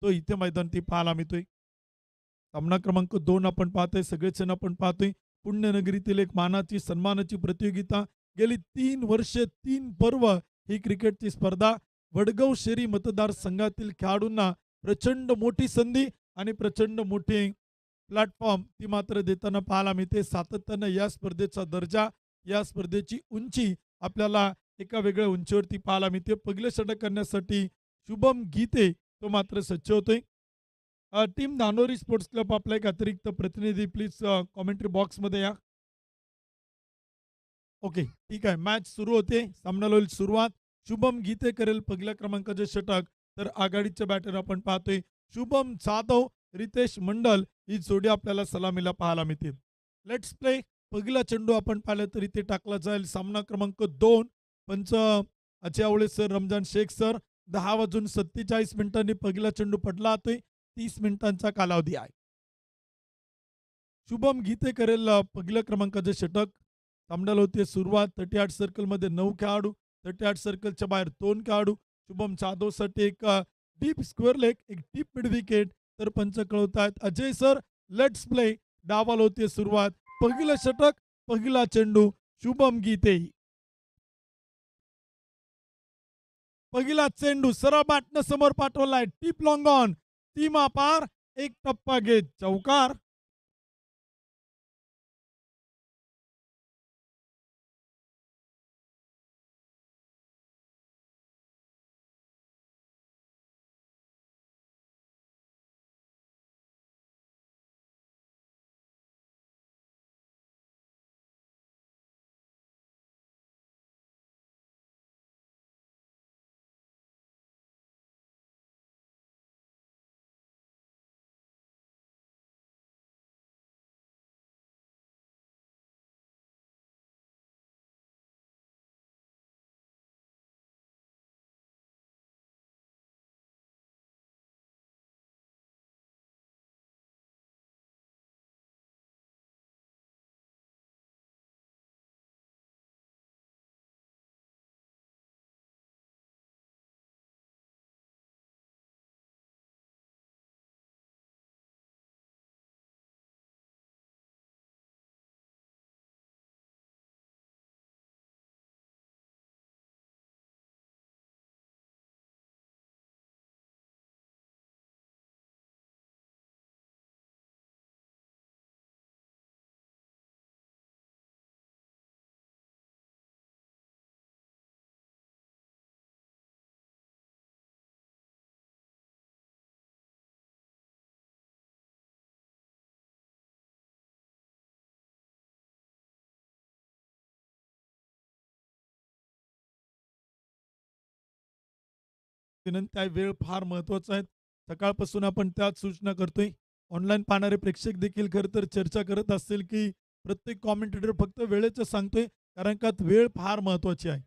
तो इथे मैदानी पाहायला मिळतोय. सामना क्रमांक 2 आपण पाहतोय, सगळेच जण आपण पाहतोय. पुण्यनगरीतील एक मानाची, सन्मानाची प्रतियोगिता. गेली 3 वर्षे 3 पर्व ही क्रिकेटची स्पर्धा वडगाव शेरी मतदारसंघातील खेळाडूंना प्रचंड मोठी संधी आणि प्रचंड मोठे प्लॅटफॉर्म ती मात्र देताना पाहायला मिळते. सातत्यानं या स्पर्धेचा दर्जा, या स्पर्धेची उंची आपल्याला एका वेगळ्या उंचीवरती पाहायला मिळते. पहिलं षटक करण्यासाठी शुभम गीते तो मात्र सज्ज होतोय. टीम धानोरी स्पोर्ट्स क्लब आपला एक अतिरिक्त प्रतिनिधी प्लीज कॉमेंट्री बॉक्समध्ये या. ओके, ठीक आहे. मॅच सुरू होते. सामन्याला होईल सुरुवात. शुभम गीते करेल पहिल्या क्रमांकाचे षटक. तर आघाडीचे बॅटर आपण पाहतोय शुभम जाधव, रितेश मंडल ही जोडी आपल्याला सलामीला पाहायला मिळते. Let's play. पहिला चेंडू आपण पाहिलं तर इथे टाकला जाईल. सामना क्रमांक 2. पंच अजय आवळे सर, रमजान शेख सर. 10:47 पहिला चेंडू पडला जातोय. 30 मिनिटांचा कालावधी आहे. शुभम गीते करेल पहिल्या क्रमांकाचे षटक. सामन्याला होते सुरुवात. 38 सर्कलमध्ये 9 खेळाडू, 38 सर्कलच्या बाहेर 2 खेळाडू. शुभम जाधवसाठी एक डीप स्क्वेअर लेग, एक डीप मिड विकेट. तर पंच कळवतायत अजय सर लेट्स प्ले. डावाला होते सुरुवात. पहिलं षटक, पहिला चेंडू शुभम गीते. पहिला चेंडू सरळ बॅटनं समोर पाठवलाय. टीप लॉंग ऑन, सीमा पार, एक टप्पा घेत चौकार. विनंती आहे, वेळ फार महत्वाचा आहे. सकाळपासून आपण त्याच सूचना करतोय. ऑनलाईन पाहणारे प्रेक्षक देखील खरं तर चर्चा करत असतील की प्रत्येक कॉमेंटेटर फक्त वेळेचं सांगतोय, कारण का वेळ फार महत्वाची आहे.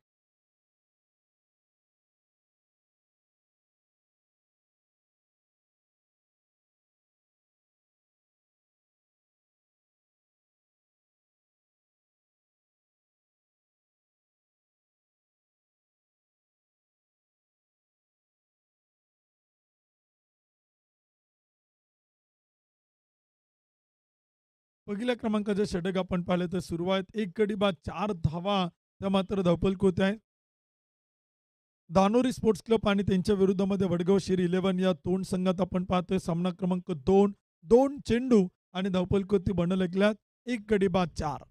पहिल्या क्रमांकाचे षटक आपण पाहिलं तर सुरुवात 1 गडी बाद 4 धावा त्या मात्र धावपलक होत आहे. दानोरी स्पोर्ट्स क्लब आणि त्यांच्या विरुद्धमध्ये वडगाव शेरी 11 या दोन संघात आपण पाहतोय. सामना क्रमांक 2. 2 चेंडू आणि धावपलकोती बंड लागल्यात. 1 गडी बाद 4.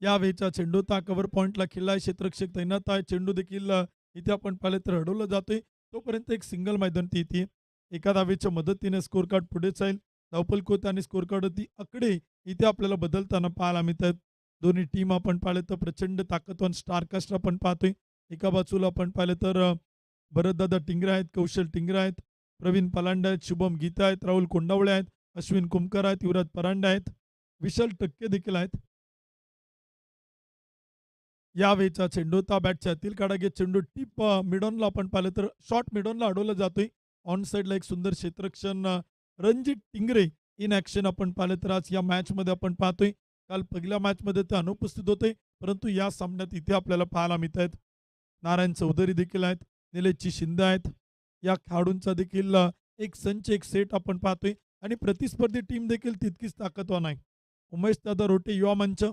या वेळचा चेंडू ता कव्हर पॉइंटला खेळलाय. क्षेत्ररक्षक तैनात आहे. चेंडू देखील इथे आपण पाहिलं तर अडवलं जातोय. तोपर्यंत एक सिंगल मैदानी इथे एका धावेच्या मदतीने स्कोर कार्ड पुढे जाईल. धावपलकोत आणि स्कोर कार्डवरती आकडे इथे आपल्याला बदलताना पाहायला मिळतात. दोन्ही टीम आपण पाहिलं तर प्रचंड ताकदवान स्टारकास्ट आपण पाहतोय. एका बाजूला आपण पाहिलं तर भरतदादा टिंगरे आहेत, कौशल टिंगरे आहेत, प्रवीण पलांडे आहेत, शुभम गीता आहेत, राहुल कोंडावळे आहेत, अश्विन कुमकर आहेत, युवराज परांडे आहेत, विशाल टक्के देखील आहेत. या वेळचा चेंडू ता बॅटच्या आतील काढा घेत चेंडू टिप मिडॉनला आपण पाहिलं तर शॉर्ट मिडॉनला अडवलं जातोय. ऑन साईडला एक सुंदर क्षेत्ररक्षण रणजित टिंगरे इन ॲक्शन आपण पाहिलं तर आज या मॅचमध्ये आपण पाहतोय. काल पहिल्या मॅचमध्ये ते अनुपस्थित होते, परंतु या सामन्यात इथे आपल्याला पाहायला मिळत आहेत. नारायण चौधरी देखील आहेत, निलेशजी शिंदे आहेत. या खेळाडूंचा देखील एक संच, एक सेट आपण पाहतोय आणि प्रतिस्पर्धी टीम देखील तितकीच ताकदवान आहे. उमेश दादा रोटे युवा मंच,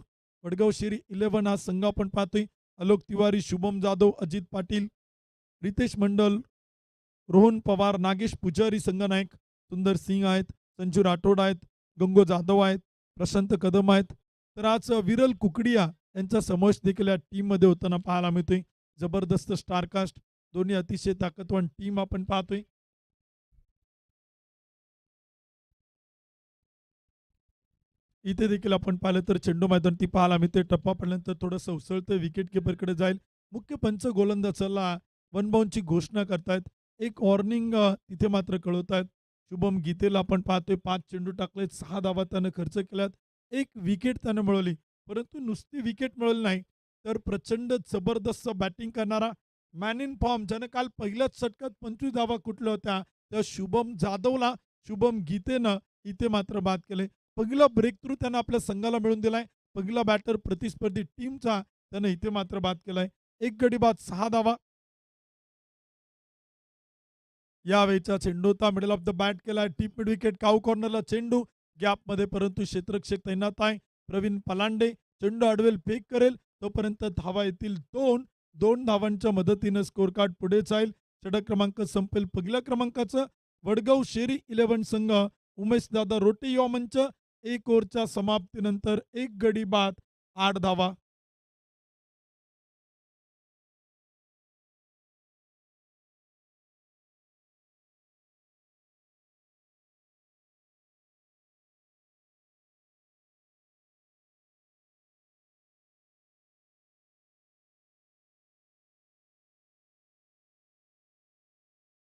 वडगाव शेरी 11 हा संघ आपण पाहतोय. आलोक तिवारी, शुभम जाधव, अजित पाटील, रितेश मंडल, रोहन पवार, नागेश पुजारी संघनायक, सुंदर सिंग आहेत, संजू राठोड आहेत, गंगो जाधव आहेत, प्रशांत कदम आहेत. तर आज विरल कुकडिया यांचा समावेश देखील या टीममध्ये होताना पाहायला मिळतोय. जबरदस्त स्टारकास्ट, दोन्ही अतिशय ताकदवान टीम आपण पाहतोय. इथे देखील आपण पाहिलं तर चेंडू मैदान ती पाहायला मिळते. टप्पा पडल्यानंतर थोडंसं उसळतं, विकेट किपरकडे जाईल. मुख्य पंच गोलंदाजाला वन बाउंडची घोषणा करतायत. एक वॉर्निंग तिथे मात्र कळवतायत. शुभम गीतेला आपण पाहतोय 5 चेंडू टाकलेत, 6 धावा त्यानं खर्च केल्यात, 1 विकेट त्यानं मिळवली. परंतु नुसती विकेट मिळवली नाही, तर प्रचंड जबरदस्त बॅटिंग करणारा मॅन इन फॉर्म ज्यानं काल पहिल्याच षटकात 25 धावा कुठल्या होत्या, त्या शुभम जाधवला शुभम गीतेनं इथे मात्र बाद केले. पहिला ब्रेक थ्रू त्यानं आपल्या संघाला मिळवून दिलाय. पहिला बॅटर प्रतिस्पर्धी टीमचा त्यानं इथे मात्र बाद केलाय. एक गडी बाद 6 धावा. यावेळीचा चेंडू होता मिडल ऑफ द बॅट केलाय. टीप मिड विकेट काऊ कॉर्नरला चेंडू गॅपमध्ये, परंतु क्षेत्ररक्षक तैनात आहे. प्रवीण पलांडे चेंडू अडवेल, फेक करेल तोपर्यंत धावा येतील 2 धावांच्या मदतीनं स्कोर कार्ड पुढे जाईल. षटक क्रमांक संपेल पहिल्या क्रमांकाचं. वडगाव शेरी 11 संघ उमेश दादा रोटे युवा मंच 1 ओव्हरच्या समाप्तीनंतर 1 गडी बाद 8 धावा.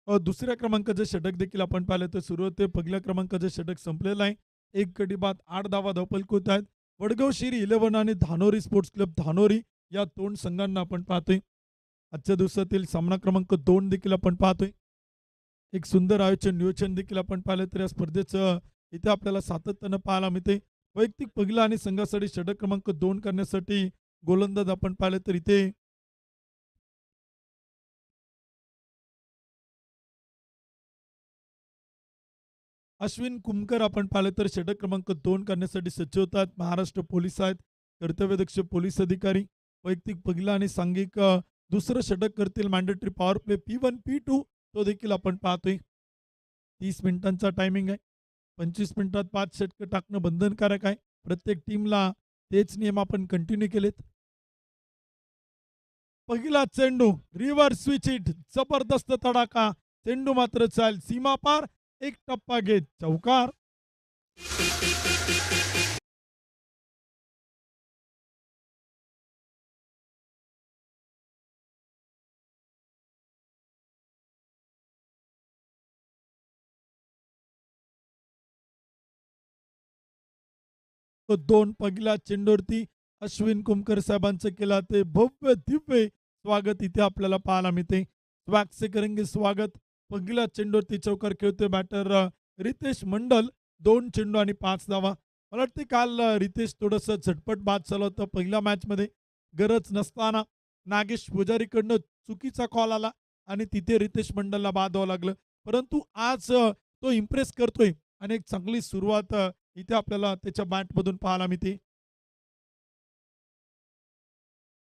दुसऱ्या क्रमांकाचे षटक देखील आपण पाहिलं तर सुरू होते. पहिल्या क्रमांकाचे षटक संपलेलं आहे. 1 गडी बाद 8 धावा धावफलक आहेत. वडगाव शेरी 11 आणि धानोरी स्पोर्ट्स क्लब धानोरी या 2 संघांना आपण पाहतोय. आजच्या दिवसातील सामना क्रमांक 2 देखील आपण पाहतोय. एक सुंदर आयोजन नियोजन देखील आपण पाहिलं तर या स्पर्धेचं इथे आपल्याला सातत्यानं पाहायला मिळते. वैयक्तिक पहिला आणि संघासाठी षटक क्रमांक 2 करण्यासाठी गोलंदाज आपण पाहिलं तर इथे अश्विन कुमकर आपण पाहिलं तर षटक क्रमांक 2 करण्यासाठी सज्ज होतात. महाराष्ट्र पोलीस आहेत, कर्तव्यदक्ष पोलीस अधिकारी. वैयक्तिक पहिला आणि सांघिक दुसरं षटक करतील. Mandatory power play P1 P2 तो देखील आपण पाहतोय. 30 मिनिटांचा टायमिंग आहे. 25 मिनिटात 5 षटकं टाकणं बंधनकारक आहे. प्रत्येक टीमला तेच नियम आपण कंटिन्यू केलेत. पहिला चेंडू रिव्हर्स स्विच हिट, जबरदस्त तडाखा. चेंडू मात्र चाल सीमा पार, एक टप्पा घेत चौकार. तो 2 पहिल्या चेंडूवरती अश्विन कुमकर साहेबांचं केला ते भव्य दिव्य स्वागत इथे आपल्याला पाहायला मिळते. स्वॅग से करेंगे स्वागत. पहिल्या चेंडूवरती चौकार खेळतोय बॅटर रितेश मंडल. 2 चेंडू आणि 5 धावा. मला वाटते काल रितेश थोडंसं झटपट बाद झालं होतं पहिल्या मॅचमध्ये. गरज नसताना नागेश पुजारीकडनं चुकीचा कॉल आला आणि तिथे रितेश मंडलला बाद व्हावं लागलं. परंतु आज तो इम्प्रेस करतोय आणि एक चांगली सुरुवात इथे आपल्याला त्याच्या बॅटमधून पाहायला मिळते.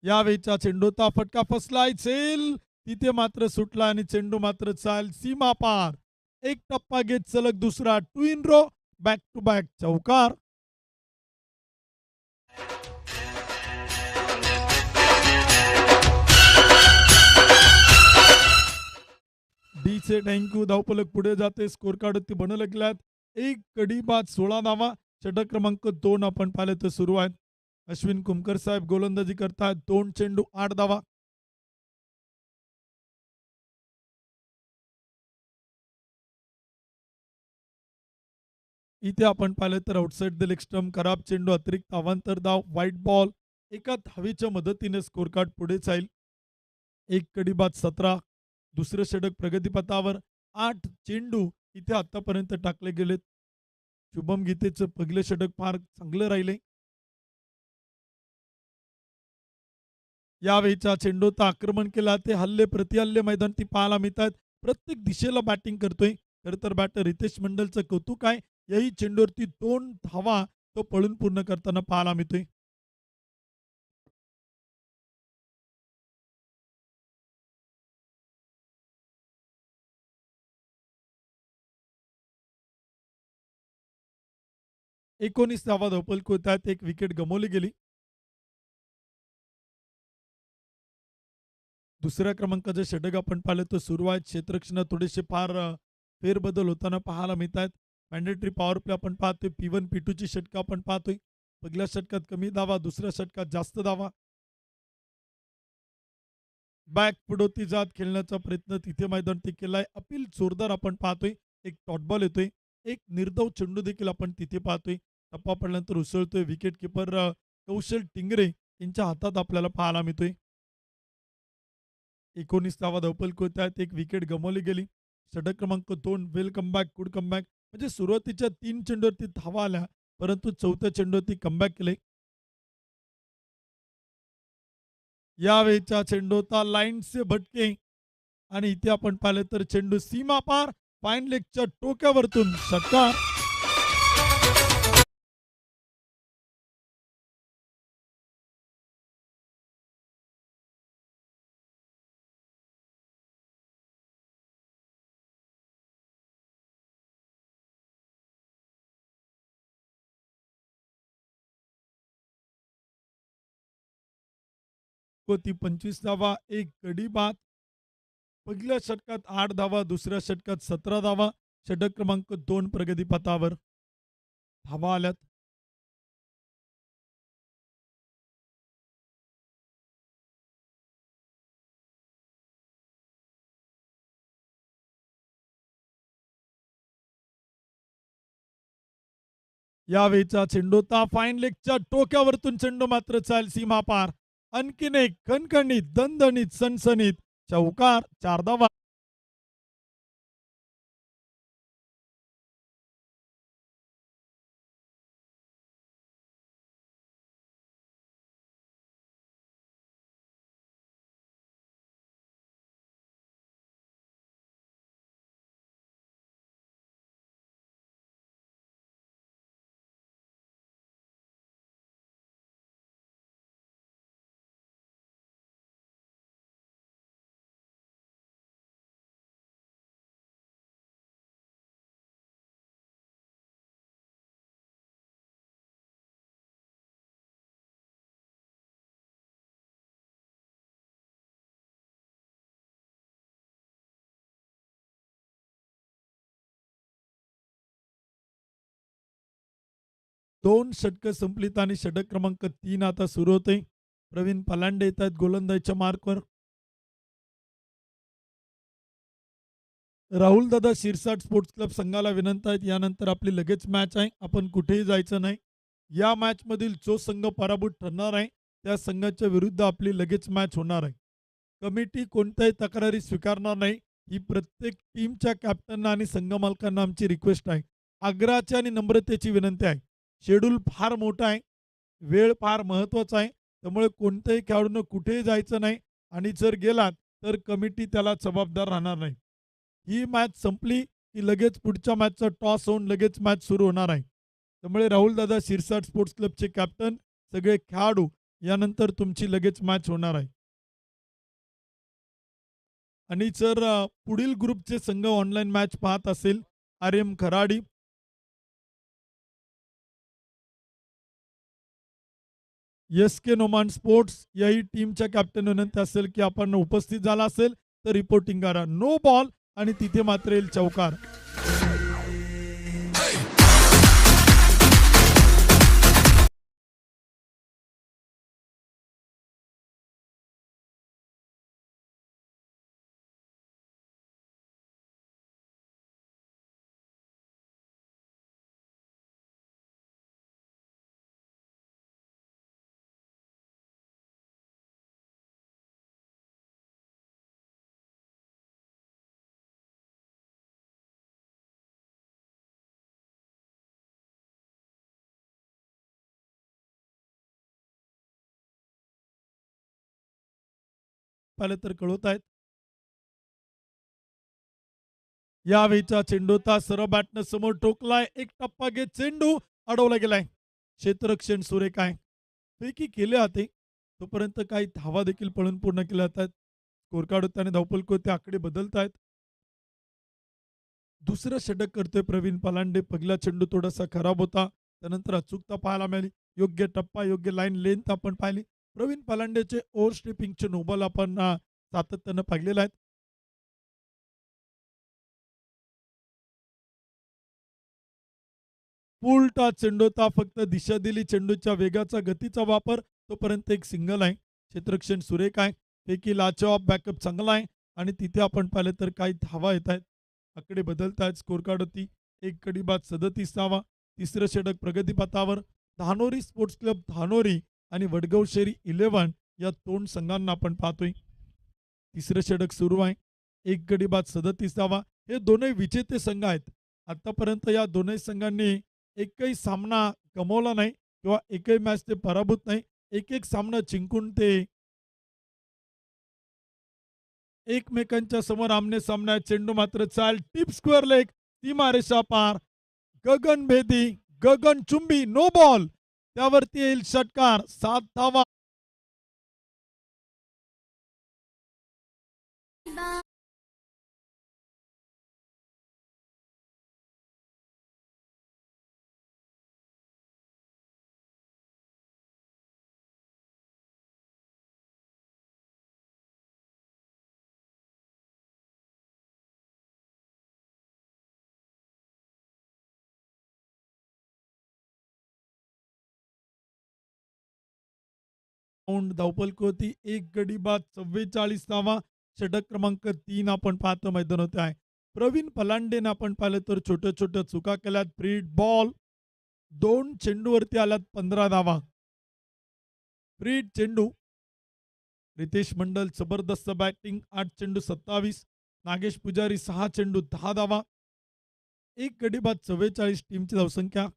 यावेळीचा चेंडूचा फटका फसलाय. झेल तिथे मात्र सुटला आणि चेंडू मात्र चाल सीमा पार. एक टप्पा घेत सलग दुसरा 2 in row back to back चौकार. डी चे थँक्यू. धावफलक पुढे जाते. स्कोर कार्ड ती बनवलं गेल्यात. एक गडी बाद 16 धावा. षटक क्रमांक 2 आपण पाहिलं तर सुरू आहेत. अश्विन कुमकर साहेब गोलंदाजी करतात. 2 चेंडू 8 धावा. इथे आपण पाहिलं तर आउटसाइड द लेग स्टंप, खराब चेंडू, अतिरिक्त अवांतर धाव, व्हाईट बॉल. एका धावेच्या मदतीने स्कोर कार्ड पुढे जाईल. एक गडी बाद 17. दुसरं षटक प्रगतीपथावर. 8 चेंडू इथे आतापर्यंत टाकले गेलेत. शुभम गीतेचं पहिलं षटक फार चांगलं राहिले. यावेळीचा चेंडूचा आक्रमण केला ते हल्ले प्रतिहल्ले मैदान ती पाहायला मिळतात. प्रत्येक दिशेला बॅटिंग करतोय. खरं तर बॅटर रितेश मंडलचं कौतुक आहे. याही चेंडूवरती 2 धावा तो पळून पूर्ण करताना पाहायला मिळतोय. एकोणीस धावा धावपल त्यात एक विकेट गमावली गेली. दुसऱ्या क्रमांकाचे षटक आपण पाहिलं तर सुरुवात क्षेत्ररक्षणात थोडेसे फार फेरबदल होताना पाहायला मिळत आहेत. मॅन्डेटरी पॉवर प्ले आपण पाहतोय. P1, P2ची षटकं आपण पाहतोय. पहिल्या षटकात कमी धावा, दुसऱ्या षटकात जास्त धावा. बॅक पुढोती जात खेळण्याचा प्रयत्न तिथे मैदान केलाय. अपील जोरदार आपण पाहतोय. एक डॉट बॉल येतोय. एक निर्धाव चेंडू देखील आपण तिथे पाहतोय. टप्पा पडल्यानंतर उसळतोय. विकेट किपर कौशल टिंगरे यांच्या हातात आपल्याला पाहायला मिळतोय. 19 धावा धावपल त्यात एक विकेट गमावली गेली. षटक क्रमांक 2 वेल कमबॅक, गुड कमबॅक. म्हणजे सुरुवातीच्या 3 चेंडूवरती धावा आल्या, परंतु चौथ्या चेंडूवरती कमबॅक केले. यावेळेचा चेंडू होता लाईनचे भटके आणि इथे आपण पाहिलं तर चेंडू सीमा पार फाईन लेगच्या टोक्यावरतून षटकार. ती 25 धावा, एक गडी बाद. पहिल्या षटकात 8 धावा, दुसऱ्या षटकात 17 धावा. षटक क्रमांक 2 प्रगतीपथावर. धावा आल्यात. यावेळीचा चेंडू होता फाईन लेगच्या टोक्यावरतून चेंडू मात्र चाल सीमा पार. आणखीन एक खणखणीत, दणदणीत, सणसणीत चौकार. 4 धावा. दोन षटकं संपलीत आणि षटक क्रमांक 3 आता सुरू होते. प्रवीण पलांडे येत आहेत गोलंदाजीच्या मार्कवर. राहुल दादा शिरसाट स्पोर्ट्स क्लब संघाला विनंती आहेत, यानंतर आपली लगेच मॅच आहे. आपण कुठेही जायचं नाही. या मॅचमधील जो संघ पराभूत ठरणार आहे, त्या संघाच्या विरुद्ध आपली लगेच मॅच होणार आहे. कमिटी कोणत्याही तक्रारी स्वीकारणार नाही. ही प्रत्येक टीमच्या कॅप्टनना आणि संघ मालकांना आमची रिक्वेस्ट आहे. आग्रहाची आणि नम्रतेची विनंती आहे. शेड्यूल फार मोठा आहे. वेळ फार महत्त्वाचा आहे. त्यामुळे कोणत्याही खेळाडूनं कुठेही जायचं नाही आणि जर गेलात तर कमिटी त्याला जबाबदार राहणार नाही. ही मॅच संपली की लगेच पुढच्या मॅचचा टॉस होऊन लगेच मॅच सुरू होणार आहे. त्यामुळे राहुलदादा शिरसाट स्पोर्ट्स क्लबचे कॅप्टन, सगळे खेळाडू यानंतर तुमची लगेच मॅच होणार आहे. आणि जर पुढील ग्रुपचे संघ ऑनलाईन मॅच पाहत असेल, आर्यम खराडी, एस.के. नोमान स्पोर्ट्स याही टीमच्या कॅप्टन विनंती असेल की आपण उपस्थित झाला असेल तर रिपोर्टिंग करा. नो बॉल आणि तिथे मात्र येईल चौकार. पाहिलं तर कळवत आहेत. यावेळीचा चेंडू होता सरळ बॅटनं समोर ठोकलाय. एक टप्पा घेत चेंडू अडवला गेलाय. क्षेत्ररक्षण सुरेख आहे. पैकी केले होते. तोपर्यंत काही धावा देखील पळून पूर्ण केल्या जातात. स्कोर कार्ड होते आणि धावफलक होते. आकडे बदलत आहेत. दुसरं षटक करतोय प्रवीण पलांडे. पहिला चेंडू थोडासा खराब होता. त्यानंतर अचूकता पाहायला मिळाली. योग्य टप्पा, योग्य लाईन लेंथ आपण पाहिली. प्रवीण पलांडेचे ओव्हर स्टेपिंगचे नोबल आपण सातत्यानं पाहिलेले आहेत. उलटा चेंडू होता. फक्त दिशा दिली चेंडूच्या वेगाचा, गतीचा वापर. तोपर्यंत एक सिंगल आहे. क्षेत्ररक्षण सुरेख आहे. पैकी लाजवाब बॅकअप चांगला आहे आणि तिथे आपण पाहिलं तर काही धावा येत आहेत. आकडे बदलत आहेत. स्कोर कार्ड होती. एक गडी बाद 37 धावा. तिसरं षटक प्रगतीपथावर. धानोरी स्पोर्ट्स क्लब धानोरी आणि वडगाव शेरी 11 या दोन संघांना आपण पाहतोय. तिसरं षटक सुरू आहे. एक गडी बाद 37 धावा. हे दोनही विजेते संघ आहेत. आतापर्यंत या दोनही संघांनी एकही सामना गमावला नाही किंवा एकही मॅच ते पराभूत नाही. एक-एक सामना जिंकून ते एकमेकांच्या समोर आमने-सामने आहेत. चेंडू मात्र चाल टीप स्क्वेअर लेग, सीमारेषा पार. गगनभेदी, गगनचुंबी, नो बॉल. त्यावरती येईल षटकार. 7 धावा. धावपलक होती. एक गडी बाद 44 षटक क्रमांक 3 आपण पाहतो मैदानात आहे. प्रवीण पलांडेने आपण पाहिलं तर छोट्या-छोट्या चुका केल्यात. फ्री बॉल 2 चेंडूवरती आल्यात 15 धावा. फ्री चेंडू. रितेश मंडल जबरदस्त बॅटिंग. 8 चेंडू 27. नागेश पुजारी 6 चेंडू 10 धावा. एक गडी बाद 44 टीमची धावसंख्या.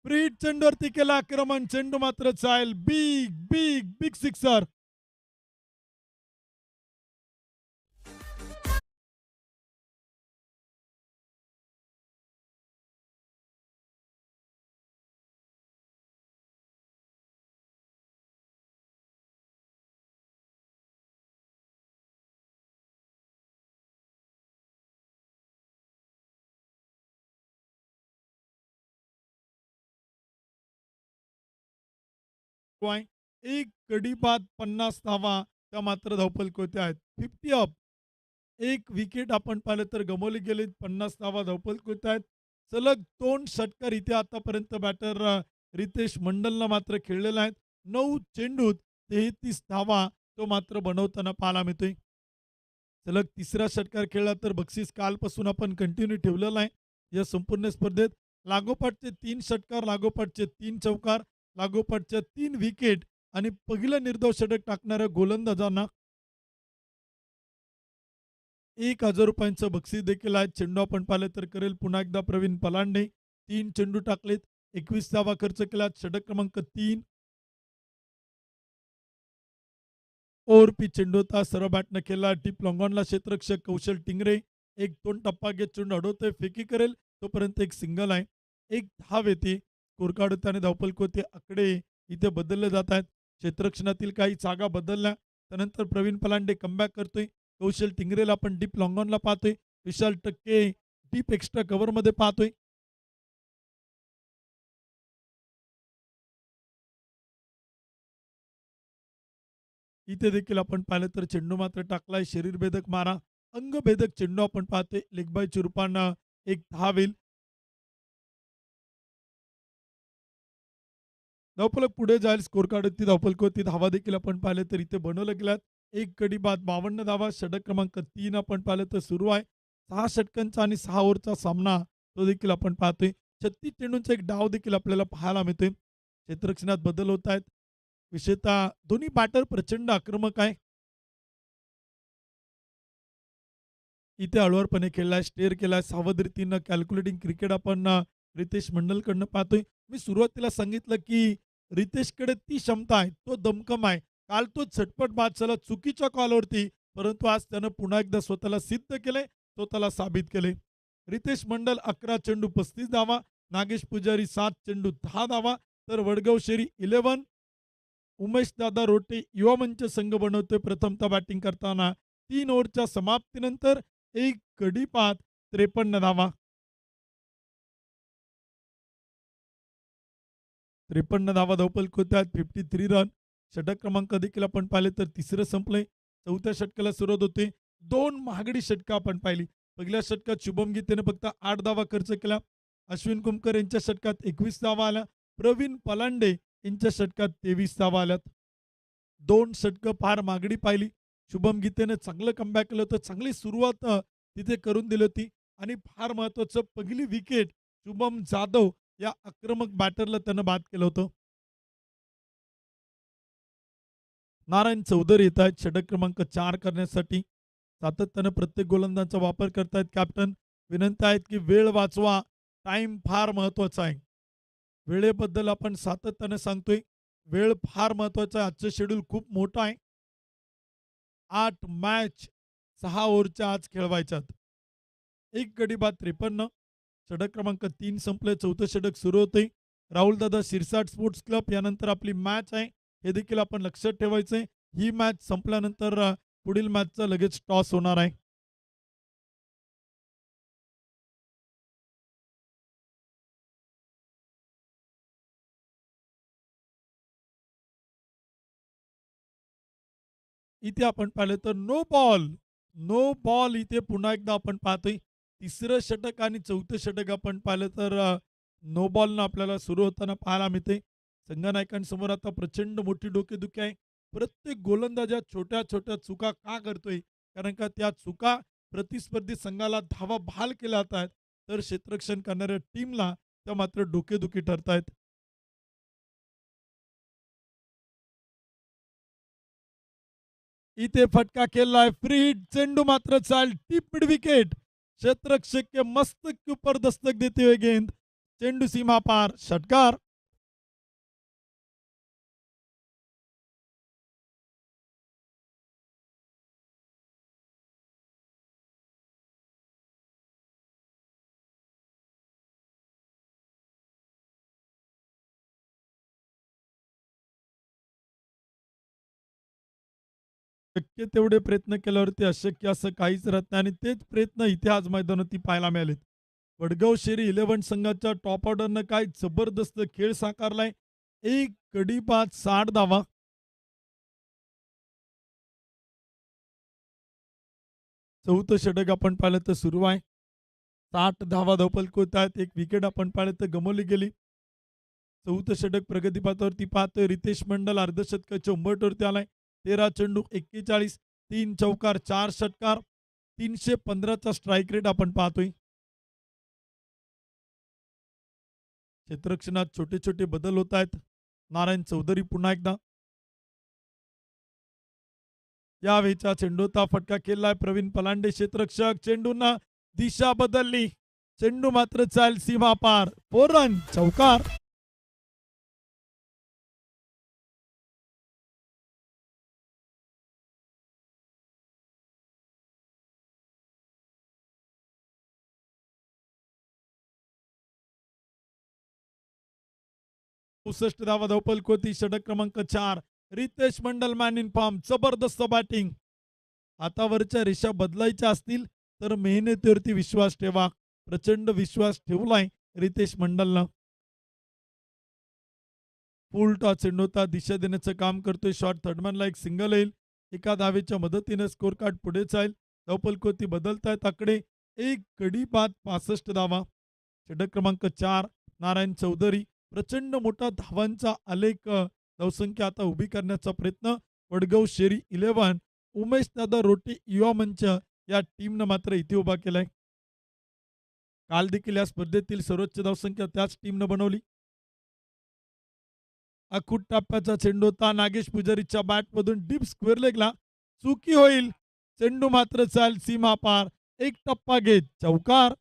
फ्री चेंडूवरती केला आक्रमण. चेंडू मात्र चाल. Big big big sixer. एक गडी बाद 50 धावा त्या मात्र धावपलक होत्या आहेत. 50 अप. एक विकेट आपण पाहिलं तर गमावली गेली. 50 धावा धावपलक होत आहेत. सलग 2 षटकार इथे आतापर्यंत बॅटर रितेश मंडलनं मात्र खेळलेला आहेत. 9 चेंडूत 33 धावा तो मात्र बनवताना पाहायला मिळतोय. सलग तिसरा षटकार खेळला तर बक्षीस कालपासून आपण कंटिन्यू ठेवलेलं आहे. या संपूर्ण स्पर्धेत लागोपाठचे 3 षटकार, लागोपाठचे 3 चौकार, लागोपाठच्या 3 विकेट आणि पहिलं निर्धाव षटक टाकणाऱ्या गोलंदाजांना ₹1,000 बक्षीस देखील आहे. चेंडू आपण पाहिलं तर करेल पुन्हा एकदा प्रवीण पलांडे. 3 चेंडू टाकलेत. 21 धावा खर्च केला. षटक क्रमांक 3. ओव्हर पिच चेंडू होता. सरळ बॅटनं केला. टीप लॉंगॉनला क्षेत्ररक्षक कौशल टिंगरे. 1-2 टप्पा घेत चेंडू अडवतोय. फेकी करेल तोपर्यंत एक सिंगल आहे. एक धाव येते. स्कोर कार्ड होते आणि धावपलक होते. आकडे इथे बदलले जात आहेत. क्षेत्ररक्षणातील काही जागा बदलल्या. त्यानंतर प्रवीण पलांडे कमबॅक करतोय. कौशल टिंगरेला आपण डीप लॉंगॉनला पाहतोय. विशाल टक्के डीप एक्स्ट्रा कव्हरमध्ये पाहतोय. इथे देखील आपण पाहिलं तर चेंडू मात्र टाकलाय. शरीरभेदक मारा. अंगभेदक चेंडू आपण पाहतोय. लेगबायच्या रूपानं एक धाव येईल. धावफलक पुढे जाईल. स्कोर कार्डवरती धावफलकावरती धावा देखील आपण पाहिले तर इथे बनवलं गेल्यात. एक गडी बाद 52 धावा. षटक क्रमांक 3 आपण पाहिलं तर सुरू आहे. 6 षटकांचा आणि 6 ओव्हरचा सामना तो देखील आपण पाहतोय. 36 चेंडूंचा एक डाव देखील आपल्याला पाहायला मिळतोय. क्षेत्ररक्षणात बदल होत आहेत. विशेषतः दोन्ही बॅटर प्रचंड आक्रमक आहे. इथे हळूवारपणे खेळलाय. स्टेअर केलाय. सावध रीतीनं कॅल्क्युलेटिंग क्रिकेट आपण रितेश मंडलकडनं पाहतोय. मी सुरुवातीला सांगितलं की रितेशकडे ती क्षमता आहे. तो दमखम आहे. काल तो झटपट बाद झाला चुकीच्या कॉलवरती, परंतु आज त्यानं पुन्हा एकदा स्वतःला सिद्ध केले, स्वतःला साबित केले. रितेश मंडल 11 चेंडू 35 धावा, नागेश पुजारी 7 चेंडू 10 धावा, तर वडगाव शेरी 11 उमेशदादा रोटे युवा मंच संघ बनवतोय प्रथमतः बॅटिंग करताना 3 ओव्हरच्या समाप्तीनंतर एक गडी बाद 53 धावा. 53 धावा धावफलक होत्या 53 रन. षटक क्रमांक देखील आपण पाहिले तर तिसरं संपलंय. चौथ्या षटकाला सुरुवात होते. 2 महागडी षटकं आपण पाहिली. पहिल्या षटकात शुभम गीतेने फक्त 8 धावा खर्च केला. अश्विन कुमकर यांच्या षटकात 21 धावा आल्या. प्रवीण पलांडे यांच्या षटकात 23 धावा आल्यात. 2 षटकं फार महागडी पाहिली. शुभम गीतेने चांगलं कमबॅक केलं होतं. चांगली सुरुवात तिथे करून दिली होती आणि फार महत्त्वाचं पहिली विकेट शुभम जाधव या आक्रमक बॅटरला त्यानं बाद केलं होतं. नारायण चौधरी येत आहेत षटक क्रमांक 4 करण्यासाठी. सातत्यानं प्रत्येक गोलंदाजाचा वापर करतायत कॅप्टन. विनंती आहेत की वेळ वाचवा. टाइम फार महत्वाचा आहे. वेळेबद्दल आपण सातत्यानं सांगतोय. वेळ फार महत्वाचा आहे. आजचं शेड्यूल खूप मोठं आहे. 8 मॅच 6 ओव्हरच्या आज खेळवायच्यात. एक गडी बाद 53. षटक क्रमांक 3 संपले. चौथं षटक सुरू होते. राहुलदादा शिरसाट स्पोर्ट्स क्लब यानंतर आपली मॅच आहे. हे देखील आपण लक्षात ठेवायचंय. ही मॅच संपल्यानंतर पुढील मॅचचा लगेच टॉस होणार आहे. इथे आपण पाहिलं तर नो बॉल. नो बॉल इथे पुन्हा एकदा आपण पाहतोय. तिसरं षटक आणि चौथं षटक आपण पाहिलं तर नो बॉलनं आपल्याला सुरू होताना पाहायला मिळते. संघनायकांसमोर आता प्रचंड मोठी डोकेदुखी आहे. प्रत्येक गोलंदाज या छोट्या-छोट्या चुका का करतोय? कारण का त्या चुका प्रतिस्पर्धी संघाला धावा बहाल केल्या जात आहेत. तर क्षेत्ररक्षण करणाऱ्या टीमला त्या मात्र डोकेदुखी ठरतायत. इथे फटका केलाय. फ्री हिट चेंडू मात्र चाल टिप मिड विकेट. क्षेत्ररक्षक के मस्तक के ऊपर दस्तक देते हुए गेंद चेंडू सीमा पार. षटकार. शक्य तेवढे प्रयत्न केल्यावरती अशक्य असं काहीच राहत नाही आणि तेच प्रयत्न इथे आज मैदानावरती पाहायला मिळालेत. वडगाव शेरी 11 संघाच्या टॉप ऑर्डरनं काय जबरदस्त खेळ साकारलाय. एक गडी बाद 60 धावा. चौथं षटक आपण पाहिलं तर सुरू आहे. 60 धावा धावफलक होत आहेत. एक विकेट आपण पाहिलं तर गमावली गेली. चौथं षटक प्रगतीपथावरती पाहतोय. रितेश मंडल अर्धशतकाच्या उंबरठ्यावरती आलाय. 13 चेंडू 41, 3 चौकार 4 षटकार, 315चा स्ट्राईक रेट आपण पाहतोय. क्षेत्ररक्षणात छोटे छोटे बदल होत आहेत. नारायण चौधरी पुन्हा एकदा यावेळीचा चेंडूचा फटका केलाय प्रवीण पलांडे क्षेत्ररक्षक. चेंडूंना दिशा बदलली. चेंडू मात्र चाल सीमा पार. 4 रन चौकार. चौसष्ट धावा धावपल कोती. षटक क्रमांक 4. रितेश मंडल मॅन इन फॉर्म. जबरदस्त बॅटिंग. हातावरच्या रेषा बदलायच्या असतील तर मेहनतीवरती विश्वास ठेवा. प्रचंड विश्वास ठेवलाय रितेश मंडलनं. फुल टॉस चेंडूचा दिशा देण्याचं काम करतोय. शॉट थर्डमॅनला एक सिंगल येईल. एका धावेच्या मदतीने स्कोर कार्ड पुढे जाईल. धावपलकोती बदलतायत आकडे. एक गडी बाद 65 धावा. षटक क्रमांक 4. नारायण चौधरी. प्रचंड मोठा धावांचा आलेख धावसंख्या आता उभी करण्याचा प्रयत्न वडगाव शेरी 11 उमेश दादा रोटे युवा मंच या टीमनं मात्र इथे उभा केलाय. काल देखील या स्पर्धेतील सर्वोच्च धावसंख्या त्याच टीमनं बनवली. अखूट टप्प्याचा चेंडू होता. नागेश पुजारीच्या बॅटमधून डीप स्क्वेअर लेगला चुकी होईल. चेंडू मात्र चाल सीमा पार. एक टप्पा घेत चौकार.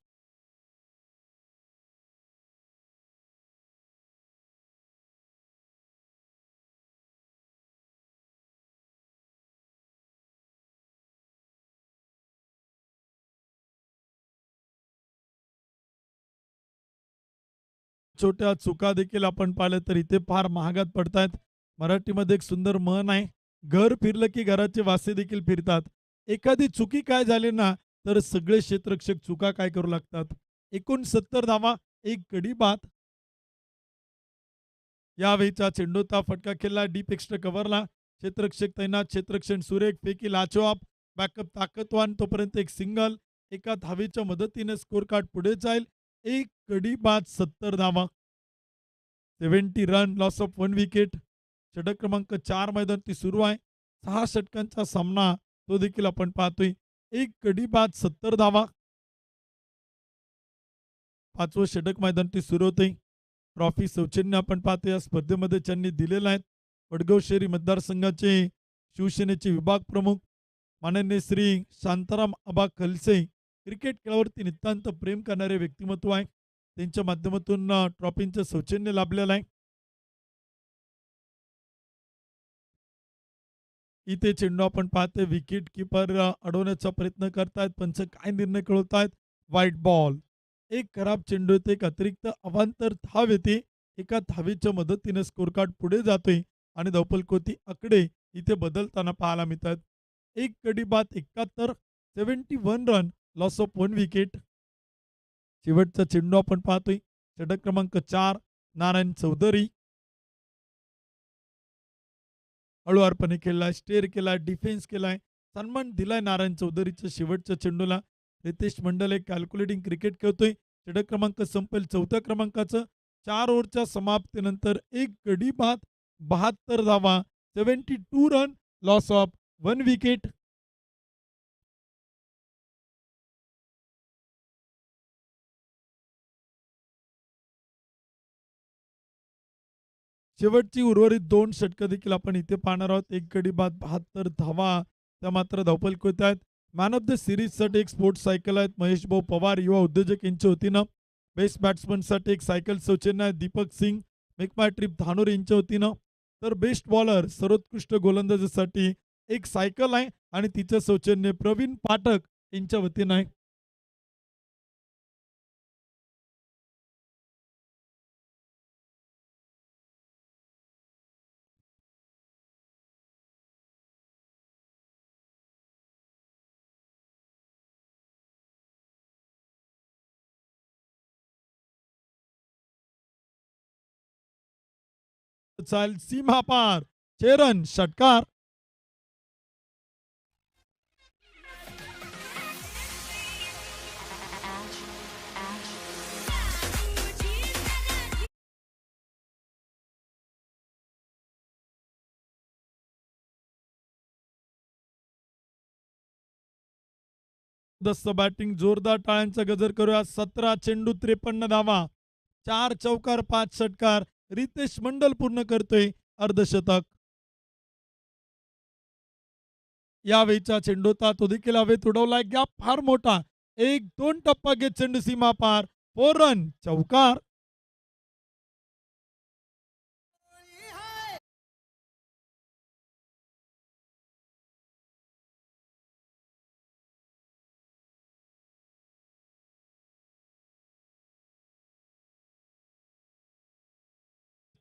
छोट्या चुका देखील आपण पाहिलं तर इथे फार महागात पडतायत. मराठीमध्ये एक सुंदर म्हण आहे, घर फिरलं की घराचे वासे देखील फिरतात. एखादी चुकी काय झाली ना, तर सगळे क्षेत्ररक्षक चुका काय करू लागतात. एकूण 70 धावा, एक गडी बाद. यावेळीचा चेंडूचा फटका खेळला डीप एक्स्ट्रा कव्हरला. क्षेत्ररक्षक तैनात, क्षेत्ररक्षण सुरेख, फेकी लाजवाब, बॅकअप ताकदवान. तोपर्यंत एक सिंगल, एका धावेच्या मदतीने स्कोर कार्ड पुढे जाईल. एक गडी बाद 70 धावा. 70 रन, लॉस ऑफ 1 विकेट. षटक क्रमांक 4 मैदानावरती सुरू आहे. 6 षटकांचा सामना तो देखील आपण पाहतोय. एक गडी बाद 70 धावा. 5वं षटक मैदानावरती सुरू होते. ट्रॉफी सौजन्य आपण पाहतो या स्पर्धेमध्ये ज्यांनी दिलेला आहे. वडगाव शहरी मतदारसंघाचे शिवसेनेचे विभाग प्रमुख माननीय श्री शांताराम आबा खलसे, क्रिकेट खेळावरती नितांत प्रेम करणारे व्यक्तिमत्व आहे. त्यांच्या माध्यमातून ट्रॉफीचं सौजन्य लाभलेलं आहे. इथे चेंडू आपण पाहतोय विकेट किपर अडवण्याचा प्रयत्न करतायत. पंच काय निर्णय कळवतायत. White ball. एक खराब चेंडू येते, एक अतिरिक्त अवांतर धाव येते. एका धावेच्या मदतीने स्कोर कार्ड पुढे जातोय आणि धावफलकोती आकडे इथे बदलताना पाहायला मिळतात. एक गडी बाद 71, 71 रन, लॉस ऑफ 1 विकेट. शेवटचा चेंडू आपण पाहतोय. षटक क्रमांक 4 नारायण चौधरी. हळुवारपणे खेळलाय, स्टेअर केलाय, डिफेन्स केलाय, सन्मान दिलाय नारायण चौधरीच्या शेवटच्या चेंडूला. रितेश मंडल एक कॅल्क्युलेटिंग क्रिकेट खेळतोय. षटक क्रमांक संपेल 4थ्या क्रमांकाचं. 4 ओव्हरच्या समाप्तीनंतर एक गडी बाद 72 धावा, 72 रन, लॉस ऑफ 1 विकेट. शेवटची उर्वरित 2 षटकं देखील आपण इथे पाहणार आहोत. एक गडी बाद 72 धावा त्या मात्र धावफलक आहेत. मॅन ऑफ द सिरीजसाठी एक स्पोर्ट्स सायकल आहेत. महेश भाऊ पवार युवा उद्योजक यांच्या वतीनं. बेस्ट बॅट्समनसाठी एक सायकल सौजन्य आहे दीपक सिंग मेक माय ट्रिप धानोर यांच्या वतीनं. तर बेस्ट बॉलर सर्वोत्कृष्ट गोलंदाजीसाठी एक सायकल आहे आणि तिचं सौजन्य प्रवीण पाठक यांच्या वतीनं आहे. चाल सीमा पार 6 रन षटकार. दस्त बॅटिंग जोरदार टाळ्यांचा गजर करूया. 17 चेंडू 53 धावा, 4 चौकार 5 षटकार. रितेश मंडल पूर्ण करतोय अर्धशतक. यावेळीचा चेंडू तो देखील हवेत उडवलाय. गॅप फार मोठा. 1-2 टप्पा घेत चेंडू सीमा पार. 4 रन चौकार.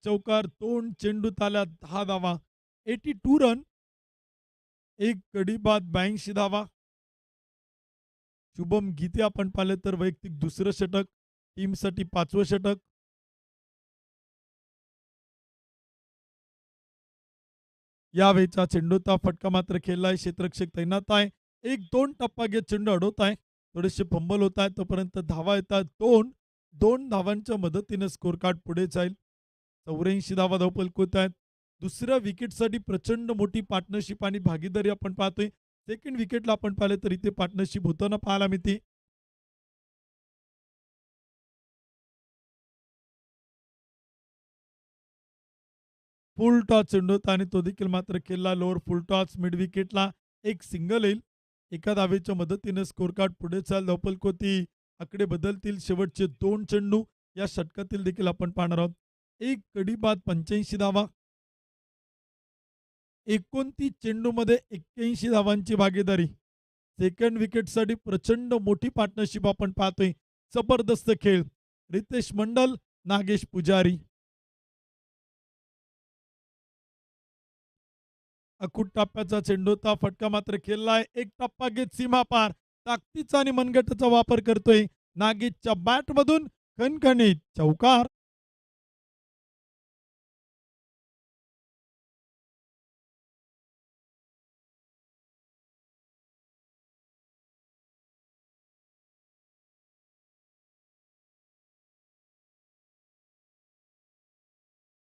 चौकार 2 चेंडू आल्या 10 धावा, 82 रन. एक गडी बाद 82 धावा. शुभम गीते आपण पाहिले तर वैयक्तिक दुसरं षटक, टीमसाठी 5वं षटक. यावेळीचा चेंडूचा फटका मात्र खेळलाय. क्षेत्ररक्षक तैनात आहे. 1-2 टप्पा घेत चेंडू अडवत आहे. थोडेसे फंबल होत आहेत. तोपर्यंत धावा येतात 2 धावांच्या मदतीने स्कोर कार्ड पुढे जाईल. 84 धावा धावफलक होत आहेत. दुसऱ्या विकेटसाठी प्रचंड मोठी पार्टनरशिप आणि भागीदारी आपण पाहतोय. सेकंड विकेटला आपण पाहिलं तर इथे पार्टनरशिप होताना पाहायला मिळते. फुल टॉस चेंडू होता आणि तो देखील मात्र खेळला लोअर फुल टॉस. मिड विकेटला एक सिंगल येईल. एका धावेच्या मदतीने स्कोर कार्ड पुढे चाल. धावफलक होती आकडे बदलतील. शेवटचे 2 चेंडू या षटकातील देखील आपण पाहणार आहोत. एक गडी बाद 85 धावा. 29 चेंडूमध्ये 81 धावांची भागीदारी. सेकंड विकेटसाठी प्रचंड मोठी पार्टनरशिप आपण पाहतोय. जबरदस्त खेळ. रितेश मंडल, नागेश पुजारी. अखूट टप्प्याचा चेंडू होता. फटका मात्र खेळलाय. एक टप्पा घेत सीमा पार. ताकदीचा आणि मनगटाचा वापर करतोय. नागेशच्या बॅटमधून खणखणीत चौकार.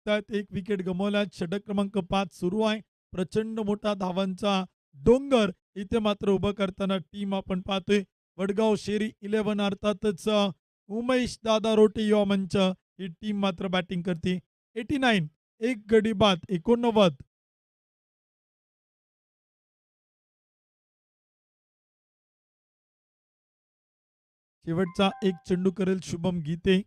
त्यात एक विकेट गमावल्यात. षटक क्रमांक 5 सुरू आहे. प्रचंड मोठा धावांचा डोंगर इथे मात्र उभं करताना टीम आपण पाहतोय. वडगाव शेरी 11 अर्थातच उमेश दादा रोटे युवा मंच ही टीम मात्र बॅटिंग करते. 89 एक गडी बाद 89. शेवटचा एक चेंडू करेल शुभम गीते.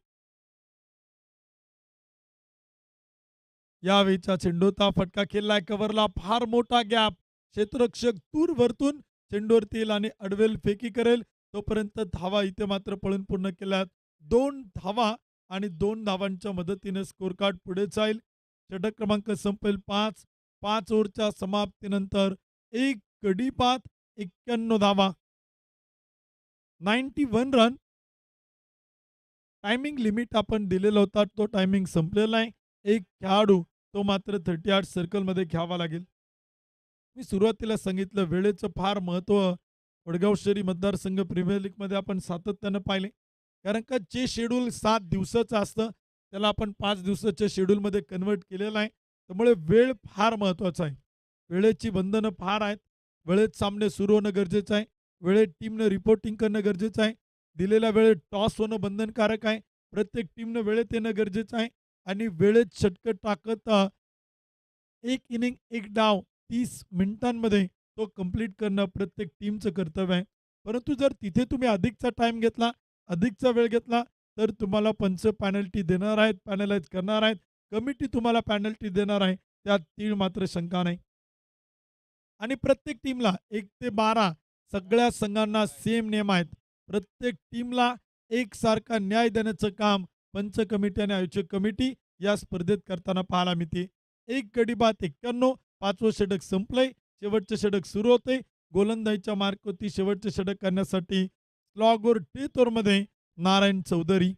यावेळीचा चेंडूचा फटका खेळलाय कव्हरला. फार मोठा गॅप. क्षेत्ररक्षक दूर वरतून चेंडूवरती येईल आणि अडवेल फेकी करेल. तोपर्यंत धावा इथे मात्र पळून पूर्ण केल्यात. 2 धावा आणि 2 धावांच्या मदतीने स्कोर कार्ड पुढे जाईल. षटक क्रमांक संपेल 5. 5 ओव्हरच्या समाप्तीनंतर एक गडी बाद 91 धावा. 91 रन. टायमिंग लिमिट आपण दिलेला होता. तो टायमिंग संपलेला आहे. एक खेळाडू तो मात्र 38 सर्कलमध्ये घ्यावा लागेल. मी सुरुवातीला सांगितलं वेळेचं फार महत्त्व वडगाव शहरी मतदारसंघ प्रीमियर लीगमध्ये आपण सातत्यानं पाहिले. कारण का जे शेड्यूल 7 दिवसाचं असतं त्याला आपण 5 दिवसाच्या शेड्यूलमध्ये कन्वर्ट केलेलं आहे. त्यामुळे वेळ फार महत्त्वाचा आहे. वेळेची बंधनं फार आहेत. वेळेत सामने सुरू होणं गरजेचं आहे. वेळेत टीमनं रिपोर्टिंग करणं गरजेचं आहे. दिलेल्या वेळेत टॉस होणं बंधनकारक आहे. प्रत्येक टीमनं वेळेत येणं गरजेचं आहे. आणि वेळेत षटकं टाकत एक इनिंग एक डाव 30 मिनिटांमध्ये तो कंप्लीट करणं प्रत्येक टीमचं कर्तव्य आहे. परंतु जर तिथे तुम्ही अधिकचा टाइम घेतला, अधिकचा वेळ घेतला, तर तुम्हाला पंच पॅनल्टी देणार आहेत, पॅनलाइज करणार आहेत. कमिटी तुम्हाला पॅनल्टी देणार आहे. त्यात तीळ मात्र शंका नाही. आणि प्रत्येक टीमला 1 ते 12 सगळ्या संघांना सेम नियम आहेत. प्रत्येक टीमला एकसारखा न्याय देण्याचं काम पंच कमिटी आणि आयोजक कमिटी या स्पर्धेत करताना पाहायला मिळते. एक गडी बाद 91. 5वं षटक संपलंय. शेवटचे षटक सुरू होते. गोलंदाजीच्या मार्कवरती शेवटचे षटक करण्यासाठी स्लॉगवर डेथ ओव्हरमध्ये नारायण चौधरी.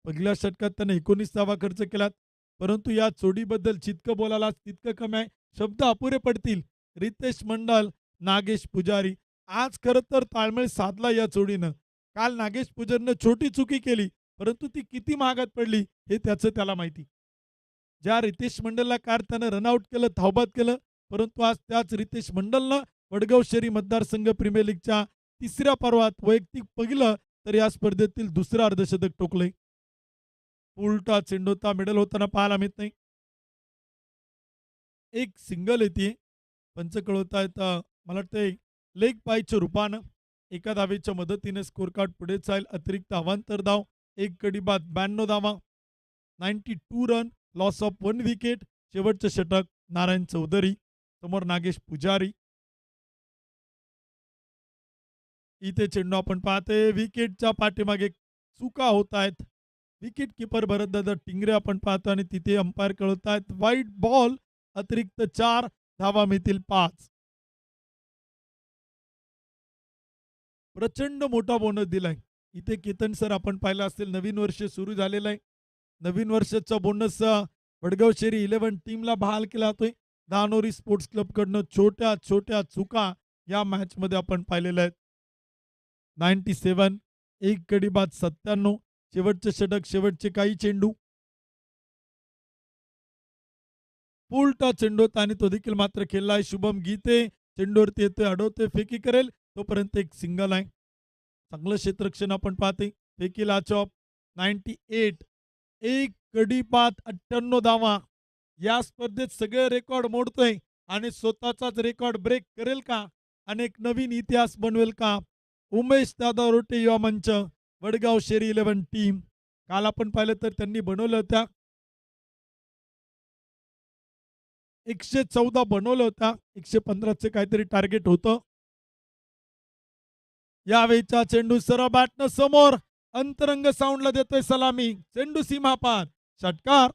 पहिल्या षटकात त्याने 19 धावा खर्च केल्यात. परंतु या जोडीबद्दल जितकं बोलायला तितकं कमी आहे. शब्द अपुरे पडतील. रितेश मंडल, नागेश पुजारी. आज खरं तर ताळमेळ साधला या जोडीनं. काल नागेश पुजारीनं छोटी चुकी केली, परंतु ती किती महागात पडली हे त्याचं त्याला माहिती. ज्या रितेश मंडलला कार त्यानं रनआउट केलं, धावबाद केलं, परंतु आज त्याच रितेश मंडलनं वडगाव शहरी मतदारसंघ प्रीमियर लीगच्या 3ऱ्या पर्वात वैयक्तिक पहिलं तर या स्पर्धेतील 2रं अर्धशतक टोकलंय. उलटा चेंडूचा मिडल होताना पाहायला मिळत नाही. एक सिंगल येते. पंच कळवतायत मला वाटतंय लेग पायच्या रूपानं एका धावेच्या मदतीने स्कोर कार्ड पुढे जाईल. अतिरिक्त अवांतर धाव, एक गडी बाद 92 धावा, 92 रन, लॉस ऑफ 1 विकेट. शेवटचं षटक नारायण चौधरी, समोर नागेश पुजारी. इथे चेंडू आपण पाहते विकेटच्या पाठीमागे चुका होत आहेत. विकेट किपर भरतदादा टिंगरे आपण पाहतो आणि तिथे अंपायर कळवत आहेत व्हाईट बॉल. अतिरिक्त 4 धावा मिळतील 5. प्रचंड मोठा बोनस दिलाय. इथे केतन सर आपण पाहिलं असेल नवीन वर्ष सुरू झालेलं आहे. नवीन वर्षाचा बोनस वडगाव शेरी 11 टीमला बहाल केला जातोय. दानोरी स्पोर्ट्स क्लबकडनं छोट्या छोट्या चुका या मॅचमध्ये आपण पाहिलेल्या आहेत. 97 एक गडी बाद 97. शेवटचे षटक शेवटचे काही चेंडू. उलटा चेंडू आणि तो देखील मात्र खेळलाय शुभम गीते. चेंडूवरती येतोय, अडवतोय, फेकी करेल तोपर्यंत एक सिंगल आहे. चांगलं क्षेत्ररक्षण आपण पाहते. फेकीला चॉप. 98 एक गडी बाद 98 धावा. या स्पर्धेत सगळे रेकॉर्ड मोडतोय आणि स्वतःचाच रेकॉर्ड ब्रेक करेल का? अनेक नवीन इतिहास बनवेल का? उमेश दादा रोटे युवा मंच वडगाव शेरी 11 टीम. काल आपण पाहिलं तर त्यांनी बनवल्या होत्या 114 बनवल्या होत्या. 115चे काहीतरी टार्गेट होतं. यावेळीचा चेंडू सरळ बॅटनं समोर अंतरंग साऊंडला देतोय सलामी. चेंडू सीमापार. षटकार.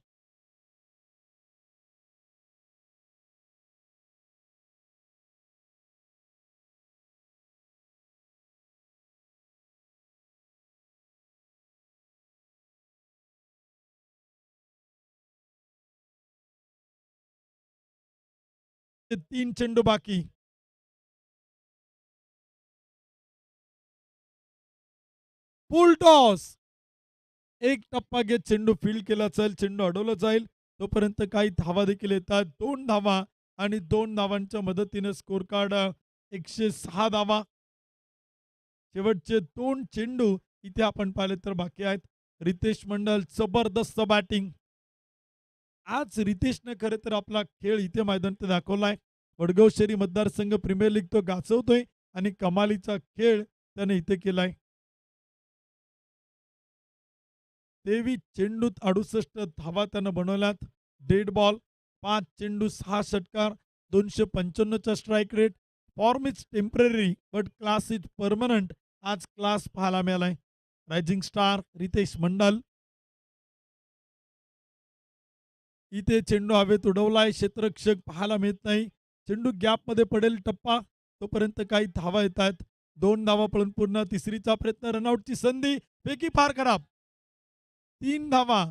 ते 3 चेंडू बाकी. फुल टॉस. एक टप्पा घेत चेंडू फील्ड केला चल चेंडू अडवला जाईल. तोपर्यंत काही धावा देखील येतात. 2 धावा आणि 2 धावांच्या मदतीने स्कोर कार्ड 106 धावा. शेवटचे 2 चेंडू इथे आपण पाहिले तर बाकी आहेत. रितेश मंडल जबरदस्त बॅटिंग. आज रितेशने खरं तर आपला खेळ इथे मैदानात दाखवलाय. वडगाव शहरी मतदारसंघ प्रीमियर लीग तो गाजवतोय आणि कमालीचा खेळ त्याने इथे केलाय. 23 चेंडूत 68 धावा त्यानं बनवल्यात. डेड बॉल 5 चेंडू 6 षटकार 295चा strike rate. Form is temporary but class is permanent. आज क्लास पाहायला मिळालाय. Rising star Ritesh Mandal. इथे चेंडू हवेत उडवलाय. क्षेत्ररक्षक पाहायला मिळत नाही. चेंडू गॅपमध्ये पडेल टप्पा. तोपर्यंत काही धावा येत आहेत. 2 धावा पळून पूर्ण. तिसरीचा प्रयत्न. रनआउटची संधी. पैकी फार खराब. 3 धावा.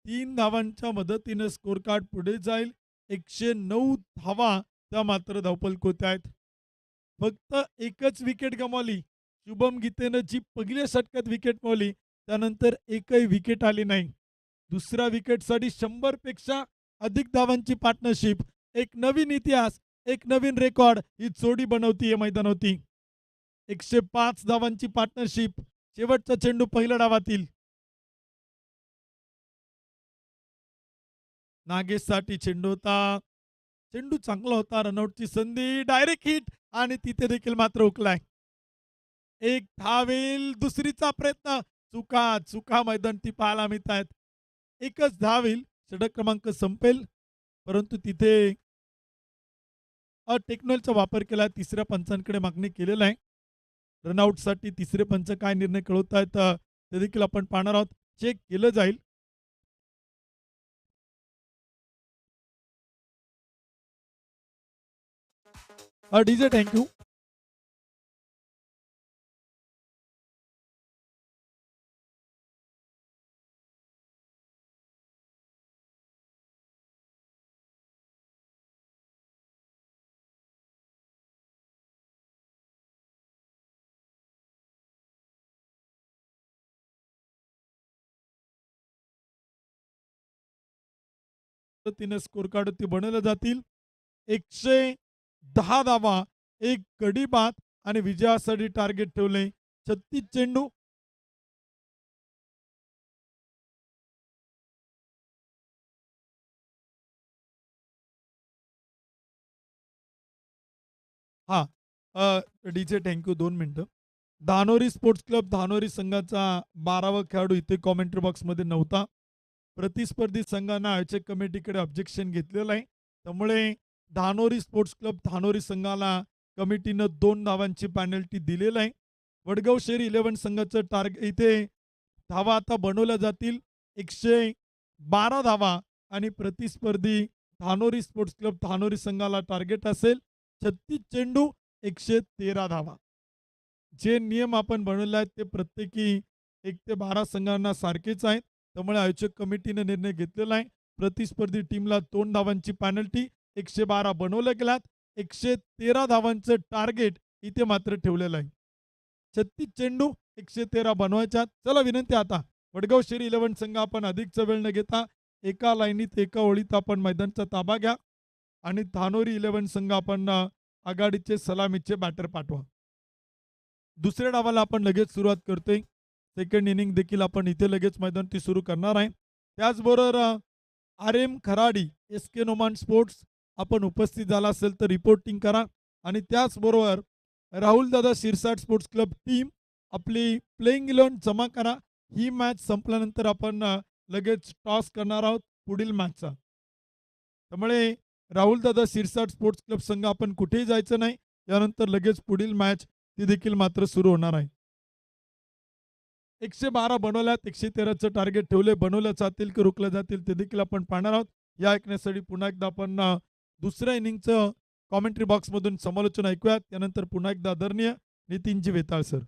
3 धावांच्या मदतीने स्कोर कार्ड पुढे जाईल. 109 धावा त्या मात्र धावपल आहेत. फक्त एकच विकेट गमावली. शुभम गीतेनं जी पहिल्या षटकात विकेट मिळवली त्यानंतर एकही विकेट आली नाही. दुसऱ्या विकेटसाठी 100 पेक्षा अधिक धावांची पार्टनरशिप. एक नवीन इतिहास, एक नवीन रेकॉर्ड ही जोडी बनवती मैदानावरती. 105 धावांची पार्टनरशिप. शेवटचा चेंडू पहिल्या डावातील. नागेशसाठी चेंडू होता. चेंडू चांगला होता. रनआउटची संधी. डायरेक्ट हिट आणि तिथे देखील मात्र हुकलाय. एक धावेल. दुसरीचा प्रयत्न. चुका चुका मैदान ती पाहायला मिळत आहेत. एकच धावेल. षटक क्रमांक संपेल. परंतु तिथे टेक्नॉलॉजीचा वापर केला. तिसऱ्या पंचांकडे मागणी केलेला आहे. रनआउटसाठी तिसरे पंच काय निर्णय कळवत आहेत ते देखील आपण पाहणार आहोत. चेक केलं जाईल. DJ thank you. तिने स्कोर कार्ड ते बनवले जातील. 110 धावा, एक गडी बाद आणि विजयासाठी टार्गेट ठेवले. 36 चेंडू. हा डीजे थँक्यू. 2 मिनिटं. धानोरी स्पोर्ट्स क्लब धानोरी संघाचा 12वा खेळाडू इथे कॉमेंट्री बॉक्समध्ये नव्हता. प्रतिस्पर्धी संघानं आयोजक कमिटीकडे ऑब्जेक्शन घेतलेलं आहे. त्यामुळे धानोरी स्पोर्ट्स क्लब धानोरी संघाला कमिटीनं 2 धावांची पेनल्टी दिलेलं आहे. वडगाव शहरी 11 संघाचं टार्गेट इथे धावा आता बनवल्या जातील. 112 धावा आणि प्रतिस्पर्धी धानोरी स्पोर्ट्स क्लब धानोरी संघाला टार्गेट असेल 36 चेंडू 113 धावा. जे नियम आपण बनवले आहेत ते प्रत्येकी 1 ते 12 संघांना सारखेच आहेत. त्यामुळे आयोजक कमिटीने निर्णय घेतलेला आहे. प्रतिस्पर्धी टीमला 2 धावांची पेनल्टी 112 बनवल्या गेल्यात. 113 धावांचं टार्गेट इथे मात्र ठेवलेलं आहे. 36 चेंडू 113 बनवायच्यात. चला विनंती आता वडगाव शहरी 11 संघ आपण अधिकचा वेळ न घेता एका लाईनीत एका ओळीत आपण मैदानचा ताबा घ्या आणि धानोरी 11 संघ आपण आघाडीचे सलामीचे बॅटर पाठवा. दुसऱ्या डावाला आपण लगेच सुरुवात करतोय. सेकंड इनिंग देखील आपण इथे लगेच मैदानात सुरू करणार आहे. त्याचबरोबर RM. Kharadi SK. Noman sports आपण उपस्थित झाला असेल तर रिपोर्टिंग करा. आणि त्याचबरोबर राहुल दादा शिरसाट स्पोर्ट्स क्लब टीम आपली प्लेइंग 11 जमा करा. ही मॅच संपल्यानंतर आपण लगेच टॉस करणार आहोत पुढील मॅचचा. त्यामुळे राहुल दादा शिरसाट स्पोर्ट्स क्लब संघ आपण कुठेही जायचं नाही. यानंतर लगेच पुढील मॅच ती देखील मात्र सुरू होणार आहे. 112 बनवल्यात, 113चं टार्गेट ठेवले. बनवल्या जातील की रोखल्या जातील ते देखील आपण पाहणार आहोत. या ऐकण्यासाठी पुन्हा एकदा आपण दुसऱ्या इनिंगचं कॉमेंट्री बॉक्समधून समालोचन ऐकूयात. त्यानंतर पुन्हा एकदा आदरणीय नितीनजी वेताळ सर.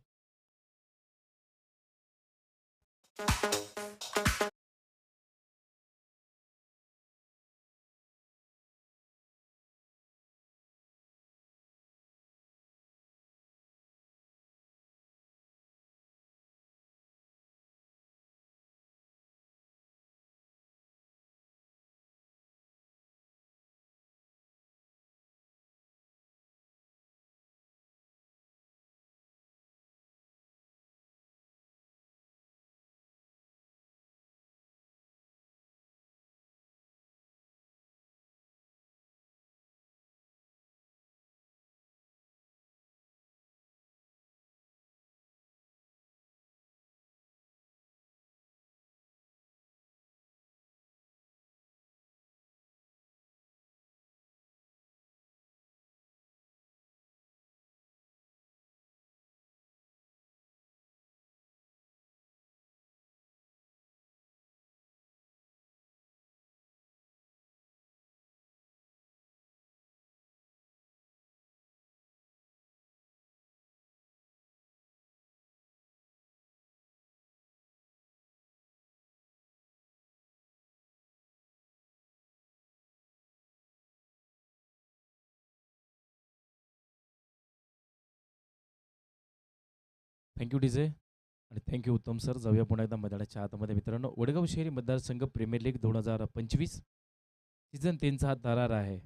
थँक यू डीजे आणि थँक यू उत्तम सर. जाऊया पुन्हा एकदा मैदानाच्या आतमध्ये मित्रांनो. वडगाव शहरी मतदारसंघ प्रीमियर लीग 2025 सीझन 3चा हा थरार आहे.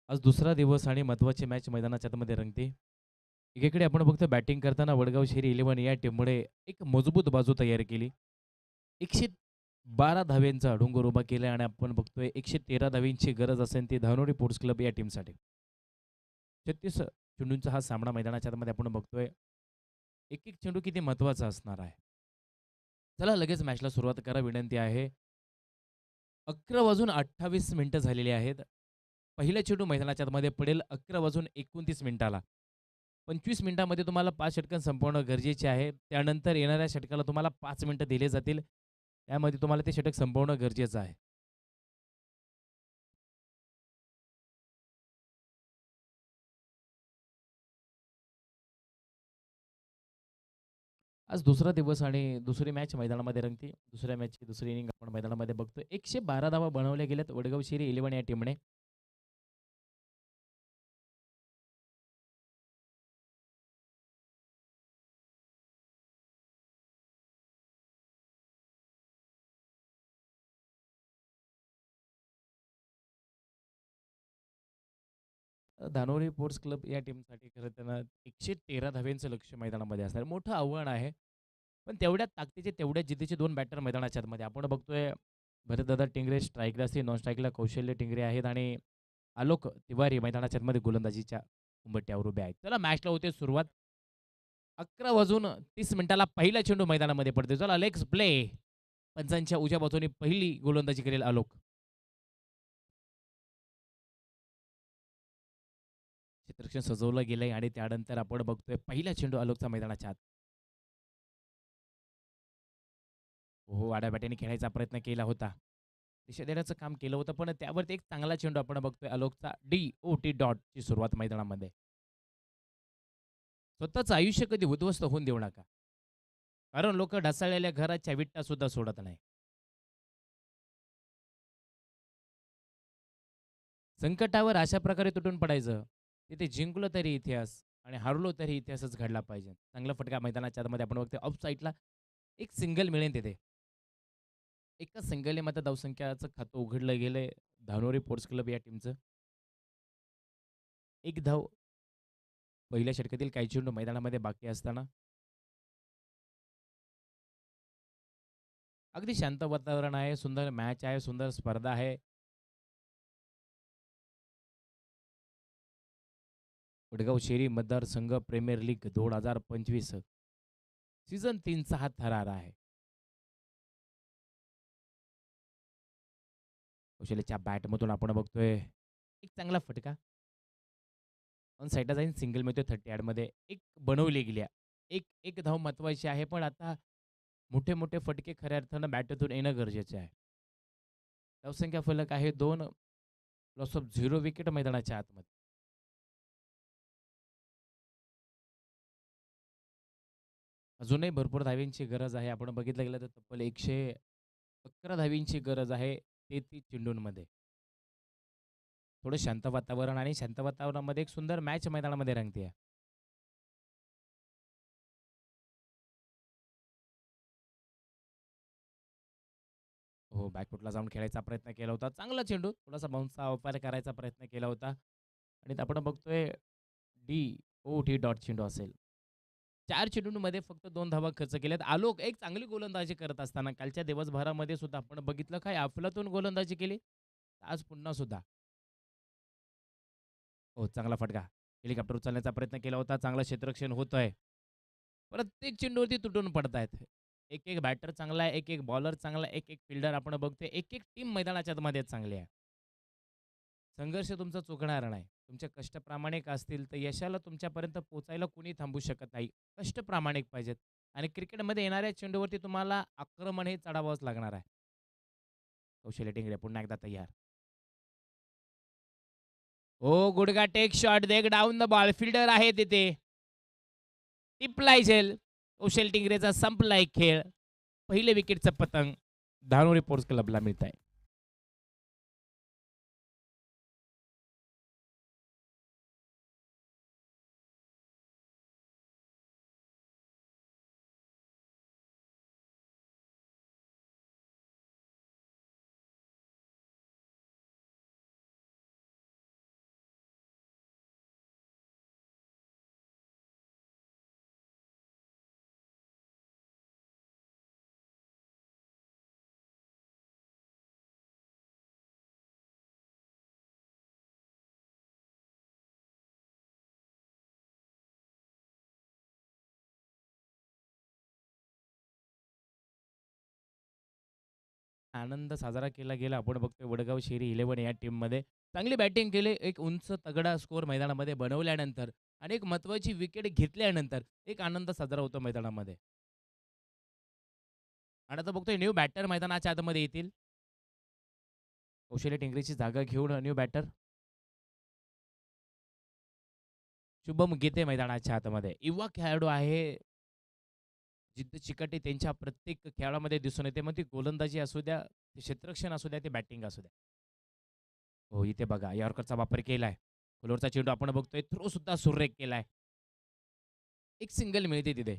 आज दुसरा दिवस आणि महत्त्वाची मॅच मैदानाच्या आतमध्ये रंगते. एकीकडे आपण बघतो बॅटिंग करताना वडगाव शहरी 11 या टीममुळे एक मजबूत बाजू तयार केली. 112 धाव्यांचा डोंगर उभा केला आणि आपण बघतोय 113 धाव्यांची गरज असेल ती धानोरी स्पोर्ट्स क्लब या टीमसाठी. 36 चेंडूंचा हा सामना मैदानाच्या आतमध्ये आपण बघतोय. एक एक चेंडू किती महत्त्वाचा असणार आहे. चला लगेच मॅचला सुरुवात करा. विनंती आहे. 11 वाजून 28 मिनिटं झालेली आहेत. पहिला चेंडू मैदानाच्या आतमध्ये पडेल 11 वाजून 29 मिनिटाला. 25 मिनिटांमध्ये तुम्हाला 5 षटकं संपवणं गरजेचे आहे. त्यानंतर येणाऱ्या षटकाला तुम्हाला 5 मिनिटं दिले जातील. त्यामध्ये तुम्हाला ते षटक संपवणं गरजेचं आहे. आज दुसरा दिवस आणि दुसरी मॅच मैदानामध्ये रंगते. दुसऱ्या मॅचची दुसरी इनिंग आपण मैदानामध्ये बघतोय. 112 धावा बनवल्या गेल्यात वडगाव शहरी 11 या टीमने. धानोरी स्पोर्ट्स क्लब या टीमसाठी खरं त्यांना 113 धाव्यांचं लक्ष्य मैदानामध्ये असणार. मोठं आव्हान आहे. पण तेवढ्या ताकदीचे, तेवढ्या जिद्दीचे 2 बॅटर मैदानाच्या आतमध्ये. आपण बघतोय भरतदादा टिंगरे स्ट्राईकला असतील, नॉन स्ट्राईकला कौशल्य टिंगरे आहेत आणि आलोक तिवारी मैदानाच्या आतमध्ये गोलंदाजीच्या उंबरठ्यावर उभे आहेत. चला मॅचला होते सुरुवात. 11 वाजून 30 मिनिटाला पहिला चेंडू मैदानामध्ये पडतो. चला लेग्स प्ले. पंचांच्या उजव्या बाजूने पहिली गोलंदाजी करेल आलोक. क्षेत्ररक्षण सजवलं गेलंय आणि त्यानंतर आपण बघतोय पहिला चेंडू आलोकचा मैदानाच्या आत. हो, आडाबॅट्याने खेळायचा प्रयत्न केला होता. दिशा देण्याचं काम केलं होतं, पण त्यावरती एक चांगला चेंडू आपण बघतोय आलोकचा डी-ओ-टी डॉटची सुरुवात मैदानामध्ये. स्वतःचं आयुष्य कधी उद्ध्वस्त होऊन देऊ नका. कारण लोक ढासळलेल्या घराच्या विटा सुद्धा सोडत नाही. संकटावर अशा प्रकारे तुटून पडायचं. तिथे जिंकलो तरी इतिहास आणि हारलो तरी इतिहासच घडला पाहिजे. चांगला फटका मैदानाच्या आतमध्ये आपण बघतोय. ऑफ साईडला एक सिंगल मिळेल तिथे. एका सिंगलने मात्र धावसंख्याचं खातं उघडलं गेलंय धानोरी स्पोर्ट्स क्लब या टीमचं. एक धाव पहिल्या षटकातील काही चेंडू मैदानामध्ये बाकी असताना अगदी शांत वातावरण आहे. सुंदर मॅच आहे. सुंदर स्पर्धा आहे. वडगाव शहरी मतदारसंघ प्रीमियर लीग 2025 सीझन 3चा हा थरार आहे. कौशल्याच्या बॅटमधून आपण बघतोय एक चांगला फटका ऑन साईडला जाईन. सिंगल मिळतोय 30 यार्डमध्ये. एक बनवली गेली एक एक धाव महत्त्वाची आहे. पण आता मोठे-मोठे फटके खऱ्या अर्थानं बॅटमधून येणं गरजेचं आहे. धावसंख्या फलक आहे 2, लॉस ऑफ 0 विकेट मैदानाच्या आतमध्ये. अजूनही भरपूर धावींची गरज आहे. आपण बघितलं गेलं तर तब्बल 111 धावींची गरज आहे 33 चेंडूंमध्ये. थोडं शांत वातावरण आणि शांत वातावरणामध्ये एक सुंदर मॅच मैदानामध्ये रंगते आहे. हो, बॅकफुटला जाऊन खेळायचा प्रयत्न केला होता. चांगला चेंडू, थोडासा बाउन्सचा वापर करायचा प्रयत्न केला होता आणि आपण बघतोय डी-ओ-टी डॉट चेंडू असेल. 4 चेंडूंमध्ये फक्त 2 धावा खर्च केल्यात. आलोक एक चांगली गोलंदाजी करत असताना कालच्या दिवसभरामध्ये सुद्धा आपण बघितलं काय अफलातून गोलंदाजी केली. आज पुन्हा सुद्धा हो, चांगला फटका. हेलिकॉप्टर उचलण्याचा प्रयत्न केला होता. चांगलं क्षेत्ररक्षण होतंय. प्रत्येक चेंडूवरती तुटून पडतायत. एक-एक बॅटर चांगला आहे, एक-एक बॉलर चांगला आहे, एक-एक फिल्डर आपण बघतोय. एक-एक टीम मैदानाच्या आतमध्ये चांगली आहे. संघर्ष तुमचा चुकणार नाही. तुमचे कष्ट प्रामाणिक असतील, तर यशाला तुमच्यापर्यंत पोहोचायला कुणी थांबू शकत नाही. कष्ट प्रामाणिक पाहिजेत आणि क्रिकेटमध्ये येणाऱ्या चेंडूवरती तुम्हाला आक्रमण हे चढावंच लागणार आहे. कौशल्य टिंगरे पुन्हा एकदा तयार. हो, गुडघा टेक शॉट देक डाउन द बॉल. फिल्डर आहे तिथे. टिपलाय झेल. कौशल टिंगरेचा संपलाय खेळ. पहिले विकेटचं पतंग धानोरी स्पोर्ट्स क्लबला मिळत आहे. आनंद साजरा केला गेला. आपण बघतोय वडगाव शेरी 11 या टीममध्ये चांगली बॅटिंग केली. एक उंच तगडा स्कोर मैदानामध्ये बनवल्यानंतर आणि एक महत्त्वाची विकेट घेतल्यानंतर एक आनंद साजरा होतो मैदानामध्ये. आणि आता बघतोय न्यू बॅटर मैदानाच्या आतमध्ये येतील. कौशल्य टिंगरेची जागा घेऊन न्यू बॅटर शुभम गीते मैदानाच्या आतमध्ये. युवा खेळाडू आहे. जिद्द चिकाटी त्यांच्या प्रत्येक खेळामध्ये दिसून येते. मग ती गोलंदाजी असू द्या, ते क्षेत्ररक्षण असू द्या, ते बॅटिंग असू द्या. हो, इथे बघा यॉर्करचा वापर केलाय. फुलोरचा चेंडू आपण बघतोय. थ्रो सुद्धा सुरेख केलाय. एक सिंगल मिळते तिथे.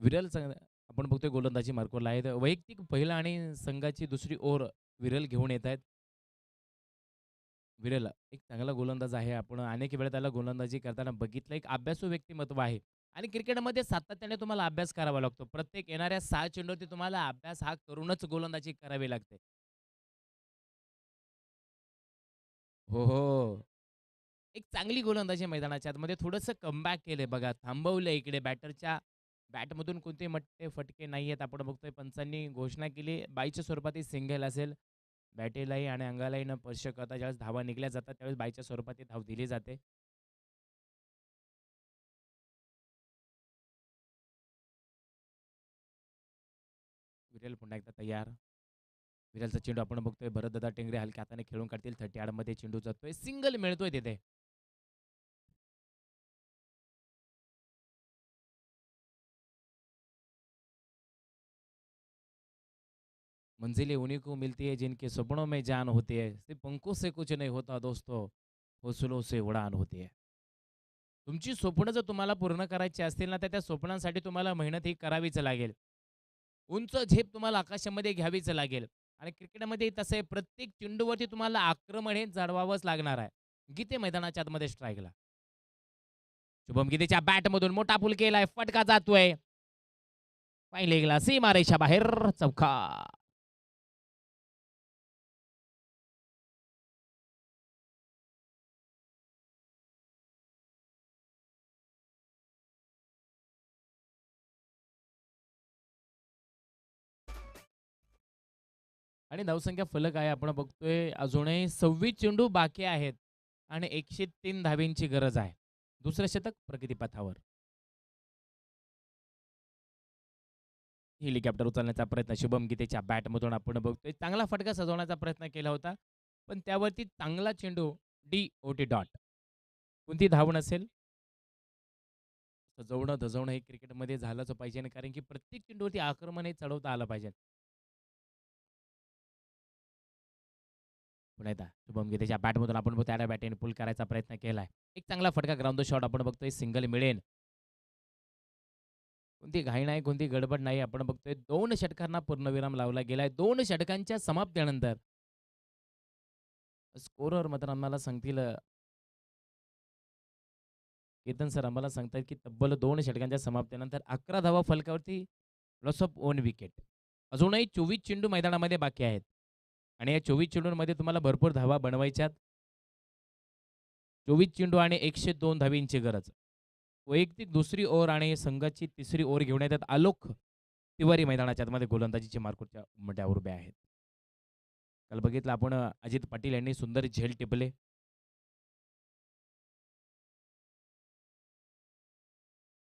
विरल आपण बघतोय गोलंदाजी मार्कवरला आहे. वैयक्तिक पहिला आणि संघाची दुसरी ओव्हर विरल घेऊन येत आहेत. विरल एक चांगला गोलंदाज आहे. आपण अनेक वेळा त्याला गोलंदाजी करताना बघितलं. एक अभ्यासू व्यक्तिमत्व आहे आणि क्रिकेटमध्ये सातत्याने तुम्हाला अभ्यास करावा लागतो. प्रत्येक येणाऱ्या 6 चेंडूवरती तुम्हाला अभ्यास हा करूनच गोलंदाजी करावी लागते. हो, हो. एक चांगली गोलंदाजी मैदानाच्या आतमध्ये थोडंसं कमबॅक केलंय बघा. थांबवलंय इकडे बॅटरच्या बॅटमधून कोणते मट्टे फटके नाहीयेत. आपण बघतोय पंचांनी घोषणा केली. 22च्या स्वरूपात ही सिंगल असेल. बॅटीलाही आणि अंगालाही न स्पर्श करता ज्यावेळेस धावा निघल्या जातात त्यावेळेस 22च्या स्वरूपात ती धाव दिली जाते. विरेल पुन्हा एकदा तयार. विरेलचा चेंडू आपण बघतोय भरतदादा टेंगरे हलक्या हाताने खेळून काढतील. 30 मध्ये चेंडू जातोय. सिंगल मिळतोय तिथे. मंजिलें उन्हीं को मिलती है जिनके सपनों में जान होती है. सिर्फ पंखों से कुछ नहीं होता दोस्तों, हौसलों से उड़ान होती है. तुमची स्वप्न जर तुम्हाला पूर्ण करायची असतील ना, तर त्या स्वप्नांसाठी तुम्हाला मेहनत ही करावीच लागेल. उंच झेप तुम्हाला आकाशामध्ये घ्यावीच लागेल आणि क्रिकेटमध्ये तसं आहे प्रत्येक चेंडूवरती तुम्हाला आक्रमण हे जडवावंच लागणार आहे. गीते मैदानाच्या आतमध्ये स्ट्राईकला. शुभम गीतेच्या बॅटमधून मोठा पूल केलाय. फटका जातोय. पाहिले गेला सीमारेषा बाहेर चौका. आणि धावसंख्या फलक आहे आपण बघतोय अजूनही 26 चेंडू बाकी आहेत आणि 103 धावेंची गरज आहे. दुसरं शतक प्रगतीपथावर. हेलिकॉप्टर उचलण्याचा प्रयत्न शुभम गीतेच्या बॅटमधून आपण बघतोय. चांगला फटका सजवण्याचा प्रयत्न केला होता. पण त्यावरती चांगला चेंडू डी डॉट. कोणती धाव नसेल. सजवणं धजवणं हे क्रिकेटमध्ये झालंच पाहिजे आणि कारण की प्रत्येक चेंडूवरती आक्रमण हे चढवता आलं पाहिजे. पुन्हा एकदा शुभम गीतेच्या बॅटमधून आपण बघतो त्या बॅटीने पुल करायचा प्रयत्न केलाय. एक चांगला फटका ग्राउंड शॉट आपण बघतोय सिंगल मिळेल. कोणती घाई नाही, कोणती गडबड नाही. आपण बघतोय 2 षटकांना पूर्णविराम लावला गेलाय. 2 षटकांच्या समाप्तीनंतर स्कोरर मात्र आम्हाला सांगतील केतन सर आम्हाला सांगतात की तब्बल 2 षटकांच्या समाप्तीनंतर 11 धावा फलकावरती लॉस ऑफ 1 विकेट. अजूनही 24 चेंडू मैदानामध्ये बाकी आहेत आणि या 24 चेंडूंमध्ये तुम्हाला भरपूर धावा बनवायच्यात. 24 चेंडू आणि 102 धावींची गरज. वैयक्तिक दुसरी ओव्हर आणि संघाची तिसरी ओव्हर घेऊन येतात आलोक तिवारी मैदानाच्या आतमध्ये गोलंदाजीचे मार्करच्या मट्यावर उभे आहेत. काल बघितलं आपण अजित पाटील यांनी सुंदर झेल टिपले.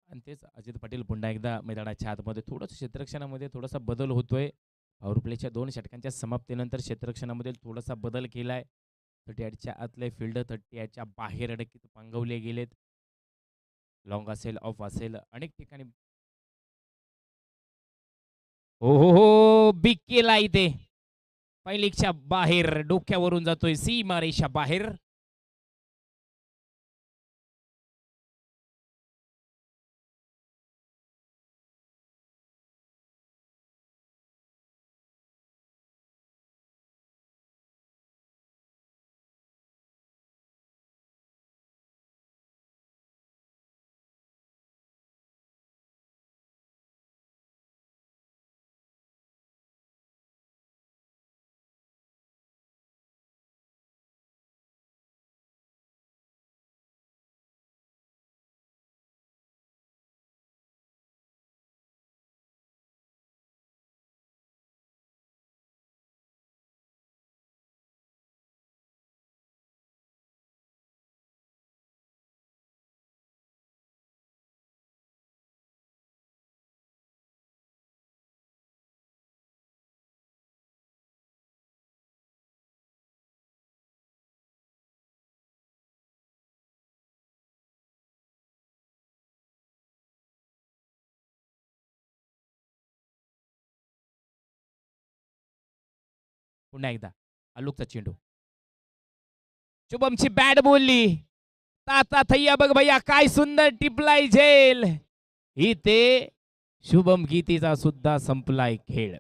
आणि तेच अजित पाटील पुन्हा एकदा मैदानाच्या आतमध्ये थोडंसं क्षेत्ररक्षणामध्ये थोडासा बदल होतोय. पॉवर प्लेच्या 2 षटकांच्या समाप्तीनंतर क्षेत्ररक्षणामध्ये थोडासा बदल केलाय. 38च्या आतले फील्ड 38च्या बाहेर अडकीत पांगवले गेलेत. लॉंग असेल ऑफ असेल अनेक ठिकाणी. हो हो हो बिग केला इथे. पहिलीच्या बाहेर डोक्यावरून जातोय सीमारेषा बाहेर. पुन्हा एकदा आलोकचा चेंडू. शुभमची बॅट बोलली. ताता थैया बघ भैया काय सुंदर टिपलाय झेल. इथे शुभम गीतेचा सुद्धा संपलाय खेळ.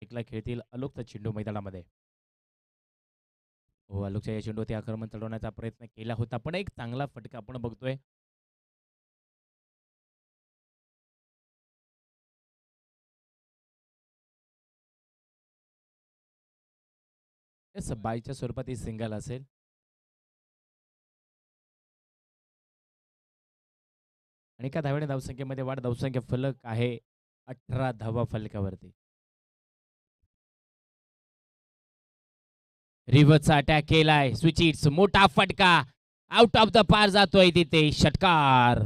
एकला खेळतील आलोकचा चेंडू मैदानामध्ये. हो आलोकच्या या चेंडूवरती आक्रमण चढवण्याचा प्रयत्न केला होता पण एक चांगला फटका आपण बघतोय. बायच्या स्वरूपात ही सिंगल असेल. आणि एका धावेने धावसंख्येमध्ये वाढ. धावसंख्या फलक आहे 18 धावा फलकावरती. रिव्हर्सचा अटॅक केलाय स्विचिट्स मोठा फटका आउट ऑफ द पार जातोय तिथे षटकार.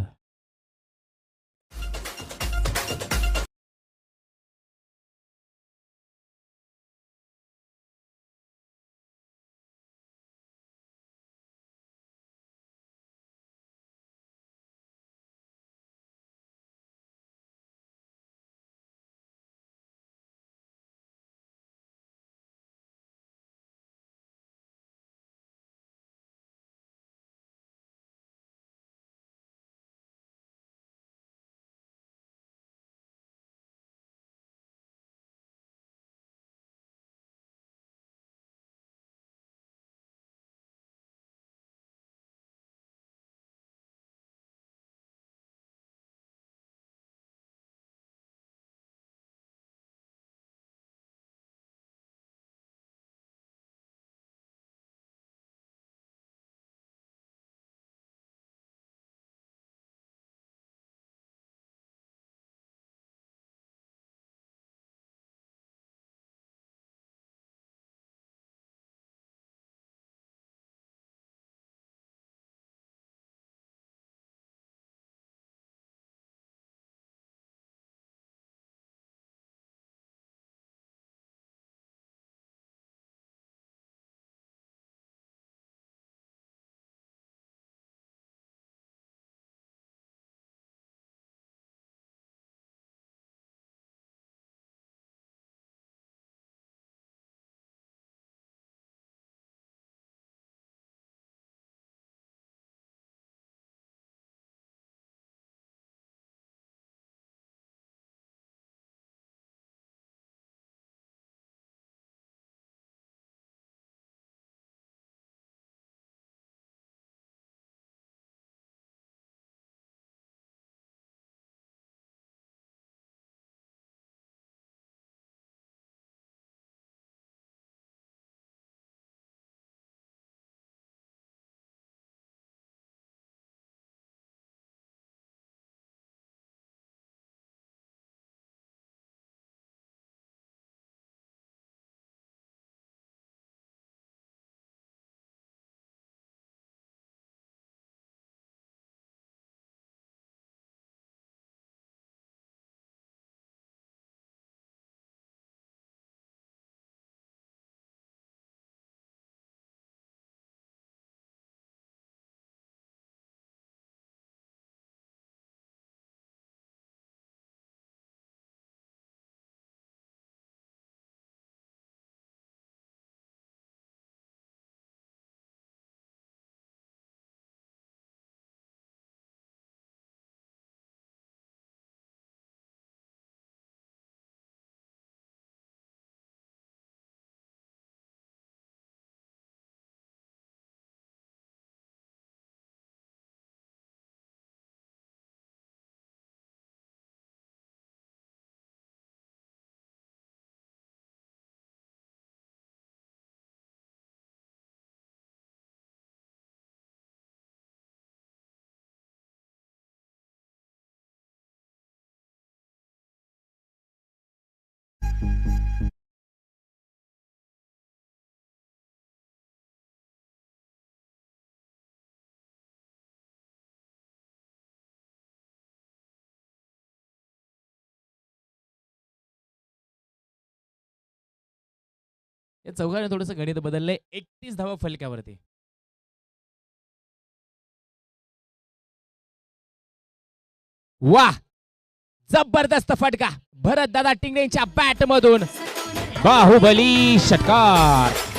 या चौघांनी थोडंसं गणित बदललंय. 31 धावा फलकावरती. वाह! जबरदस्त फटका भरत दादा टिंगरेंच्या बॅट मधून. बाहुबली षटकार.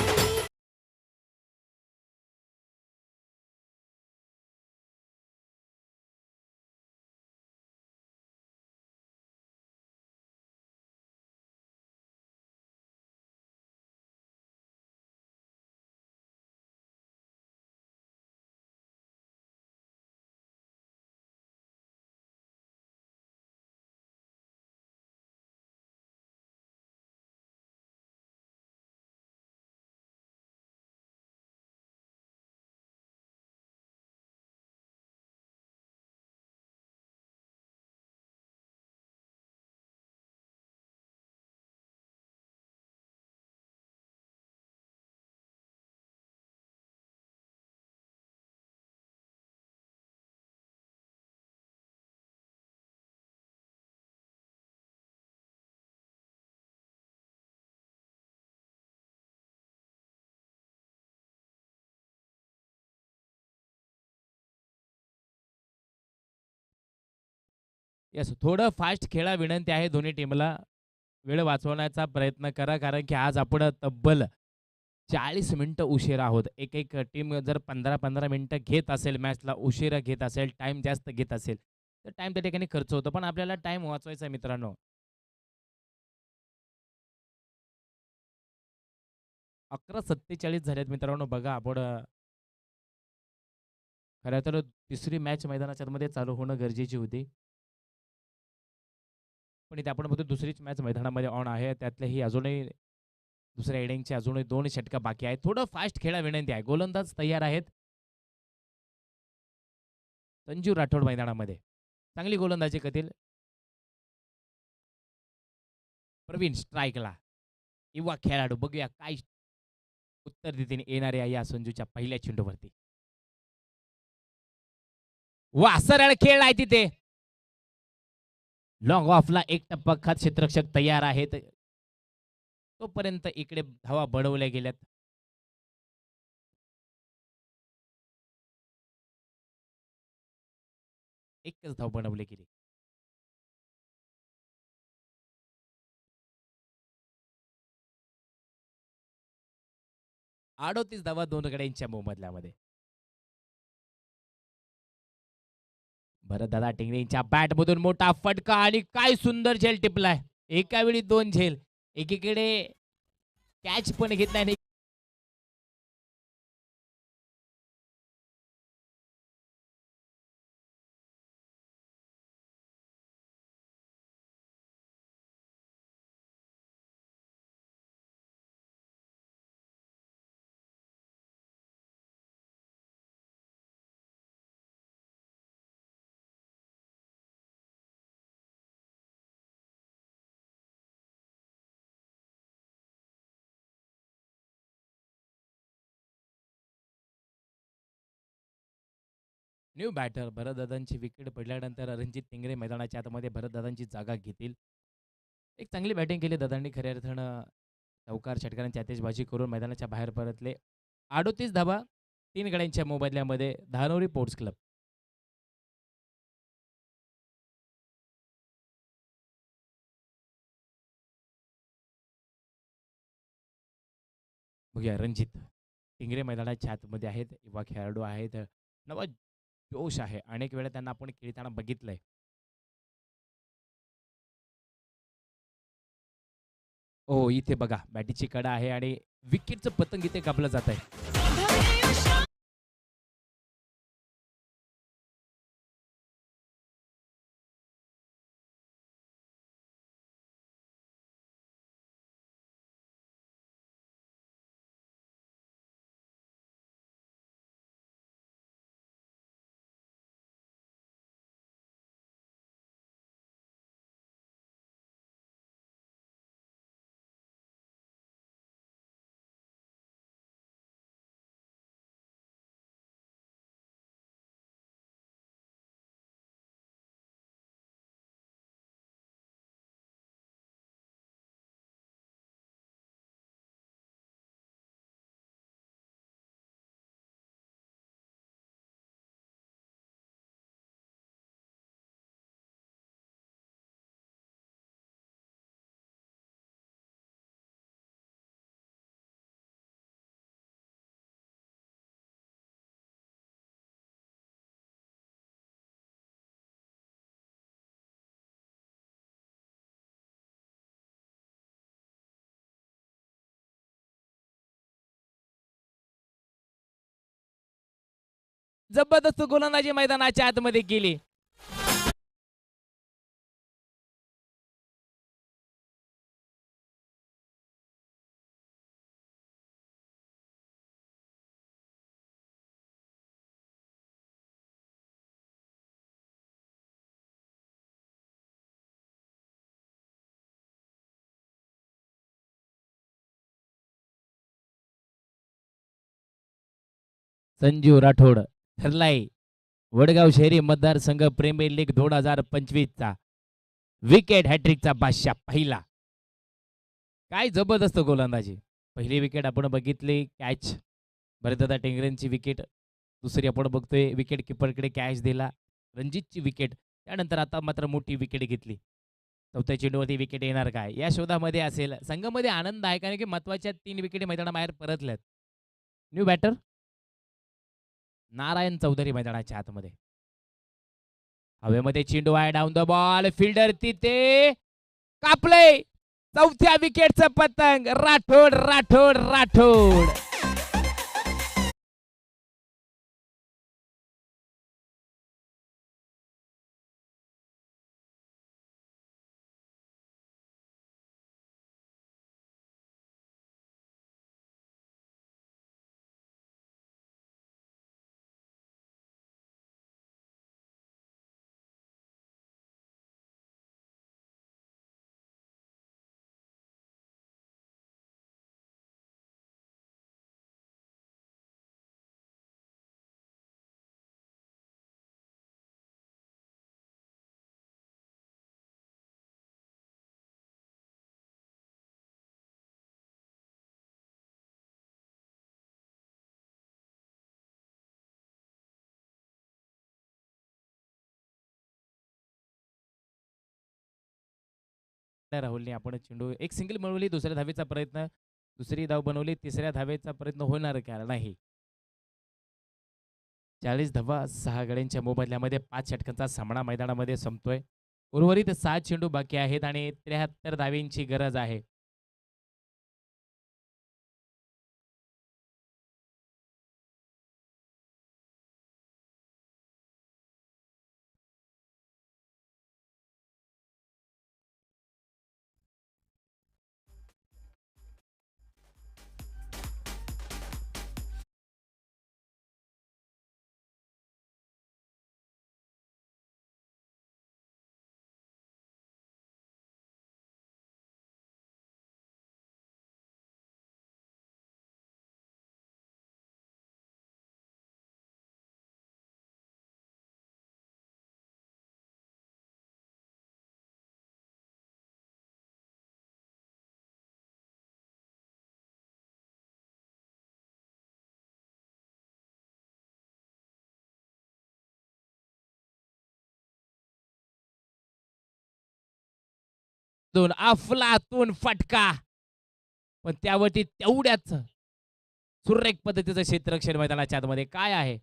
येस, थोडं फास्ट खेळा विनंती आहे दोन्ही टीमला. वेळ वाचवण्याचा प्रयत्न करा, कारण की आज आपण तब्बल 40 मिनिटं उशिरा आहोत. एक टीम जर 15-15 मिनिटं घेत असेल, मॅचला उशिरा घेत असेल, टाईम जास्त घेत असेल, तर टाईम त्या ठिकाणी खर्च होतो. पण आपल्याला टाईम वाचवायचा आहे मित्रांनो. 11:47 झालेत मित्रांनो. बघा आपण खरं तर तिसरी मॅच मैदानाच्या आतमध्ये चालू होणं गरजेची होती. पण इथे आपण बघतो दुसरीच मॅच मैदानामध्ये ऑन आहे. त्यातल्याही अजूनही दुसऱ्या इनिंगचे अजूनही 2 षटकं बाकी आहेत. थोडं फास्ट खेळा विनंती आहे. गोलंदाज तयार आहेत. संजू राठोड मैदानामध्ये. चांगली गोलंदाजी करतील. प्रवीण स्ट्राईकला. युवा खेळाडू बघूया काय उत्तर देतील येणाऱ्या या संजूच्या पहिल्या चेंडूवरती. वा, सरळ खेळ आहे तिथे. लॉंग ऑफला एक टप्पा खात क्षेत्ररक्षक तयार आहेत. तोपर्यंत इकडे धावा बनवल्या गेल्यात. एकच धाव बनवली गेली. अडोतीस धावा दोन गड्यांच्या मोबदल्यामध्ये. भरतदादा टिंगरेंच्या बॅटमधून मोठा फटका आणि काय सुंदर झेल टिपलाय. एका वेळी 2 झेल. एकीकडे कॅच पण घेतलाय आणि न्यू बॅटर भरतदादांची विकेट पडल्यानंतर रणजित टिंगरे मैदानाच्या आतमध्ये भरतदादांची जागा घेतील. एक चांगली बॅटिंग केली दादांनी खऱ्या अर्थानं. चौकार षटकारांची आतिषबाजी करून मैदानाच्या बाहेर परतले. 38 धावा 3 गड्यांच्या मोबदल्यामध्ये धानोरी स्पोर्ट्स क्लब. बघूया रणजित टिंगरे मैदानाच्या आतमध्ये आहेत. युवा खेळाडू आहेत. नवा जोश आहे. अनेक वेळा त्यांना आपण खेळताना बघितलंय. हो, इथे बघा बॅटीची कडा आहे आणि विकेटचं पतंग इथे कापलं जात आहे. जबरदस्त गोलंदाजी मैदानाच्या आतमध्ये केली. संजू राठोड ठरलाय वडगाव शहरी मतदारसंघ प्रीमियर लीग 2025चा विकेट हॅट्रिकचा बादशाह पहिला. काय जबरदस्त गोलंदाजी. पहिली विकेट आपण बघितली, कॅच भरतदादा टिंगरेंची विकेट. दुसरी आपण बघतोय विकेट किपरकडे कॅच दिला. रणजितची विकेट त्यानंतर आता मात्र मोठी विकेट घेतली. चौथ्या चेंडूवरती विकेट येणार काय? या शोधामध्ये असेल. संघामध्ये आनंद आहे कारण की महत्त्वाच्या 3 विकेटी मैदानाबाहेर परतल्यात. न्यू बॅटर नारायण चौधरी मैदानाच्या आतमध्ये. हवेमध्ये चेंडू आहे. Down the ball. फिल्डर तिथे कापले. चौथ्या विकेटचं पतंग. राठोड, राठोड, राठोड. राहुलने आपण चेंडू एक सिंगल मिळवली. दुसऱ्या धावेचा प्रयत्न. दुसरी धाव बनवली. तिसऱ्या धावेचा प्रयत्न होणार का? नाही. 40 धावा 6 गड्यांच्या मोबदल्यामध्ये 5 षटकांचा सामना मैदानामध्ये संपतोय. उर्वरित 7 चेंडू बाकी आहेत आणि 73 धावेंची गरज आहे. दोन अफलातून फटका. पण त्यावरती तेवढ्याच सुरेख पद्धतीचं क्षेत्ररक्षण मैदानाच्या आतमध्ये काय आहे?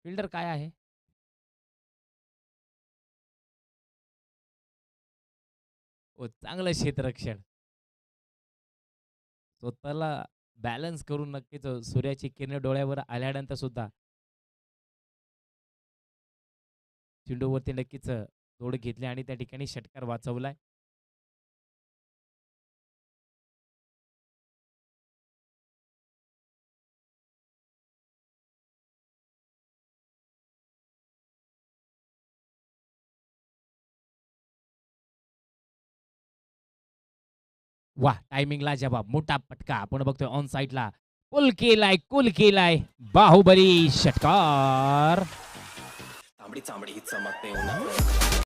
फिल्डर काय आहे? ओ चांगलं क्षेत्ररक्षण. स्वतःला बॅलन्स करून नक्कीच सूर्याची किरणे डोळ्यावर आल्यानंतर सुद्धा चेंडूवरती नक्कीच जोड घेतली आणि त्या ठिकाणी षटकार वाचवलाय. वाह! टायमिंगला जवाब. मोठा पटका आपण बघतोय ऑन साइडला. कुल केलाय, कुल केलाय. बाहुबली षटकार. तांबडी चांबडी चमकते उन्हात.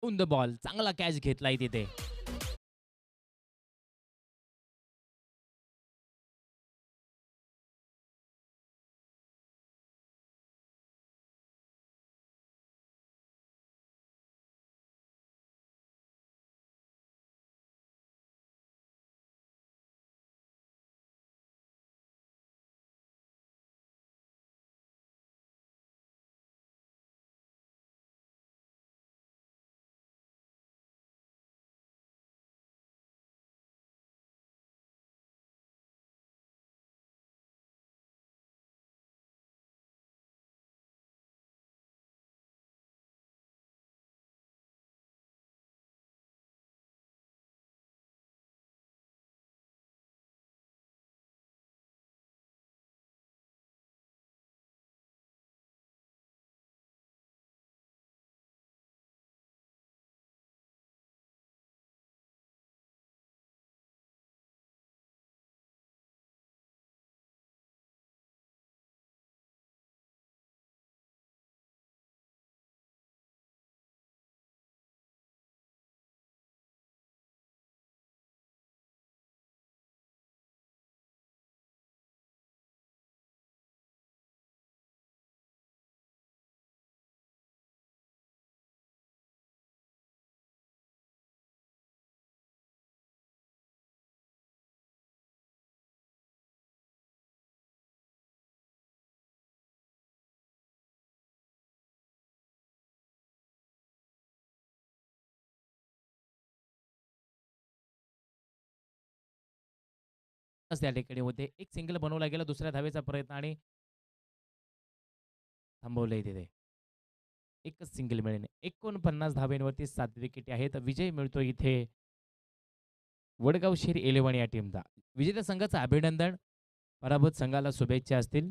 On the ball. चांगला कॅच घेतलाय तिथे. त्या ठिकाणी होते. एक सिंगल बनवला गेला दुसऱ्या धावेचा प्रयत्न आणि थांबवलंय तिथे. एकच सिंगल मिळेल. 49 धावेंवरती 7 विकेटी आहेत. विजय मिळतो इथे वडगाव शेर 11 या टीमचा. विजेत्या संघाचं अभिनंदन. पराभूत संघाला शुभेच्छा असतील.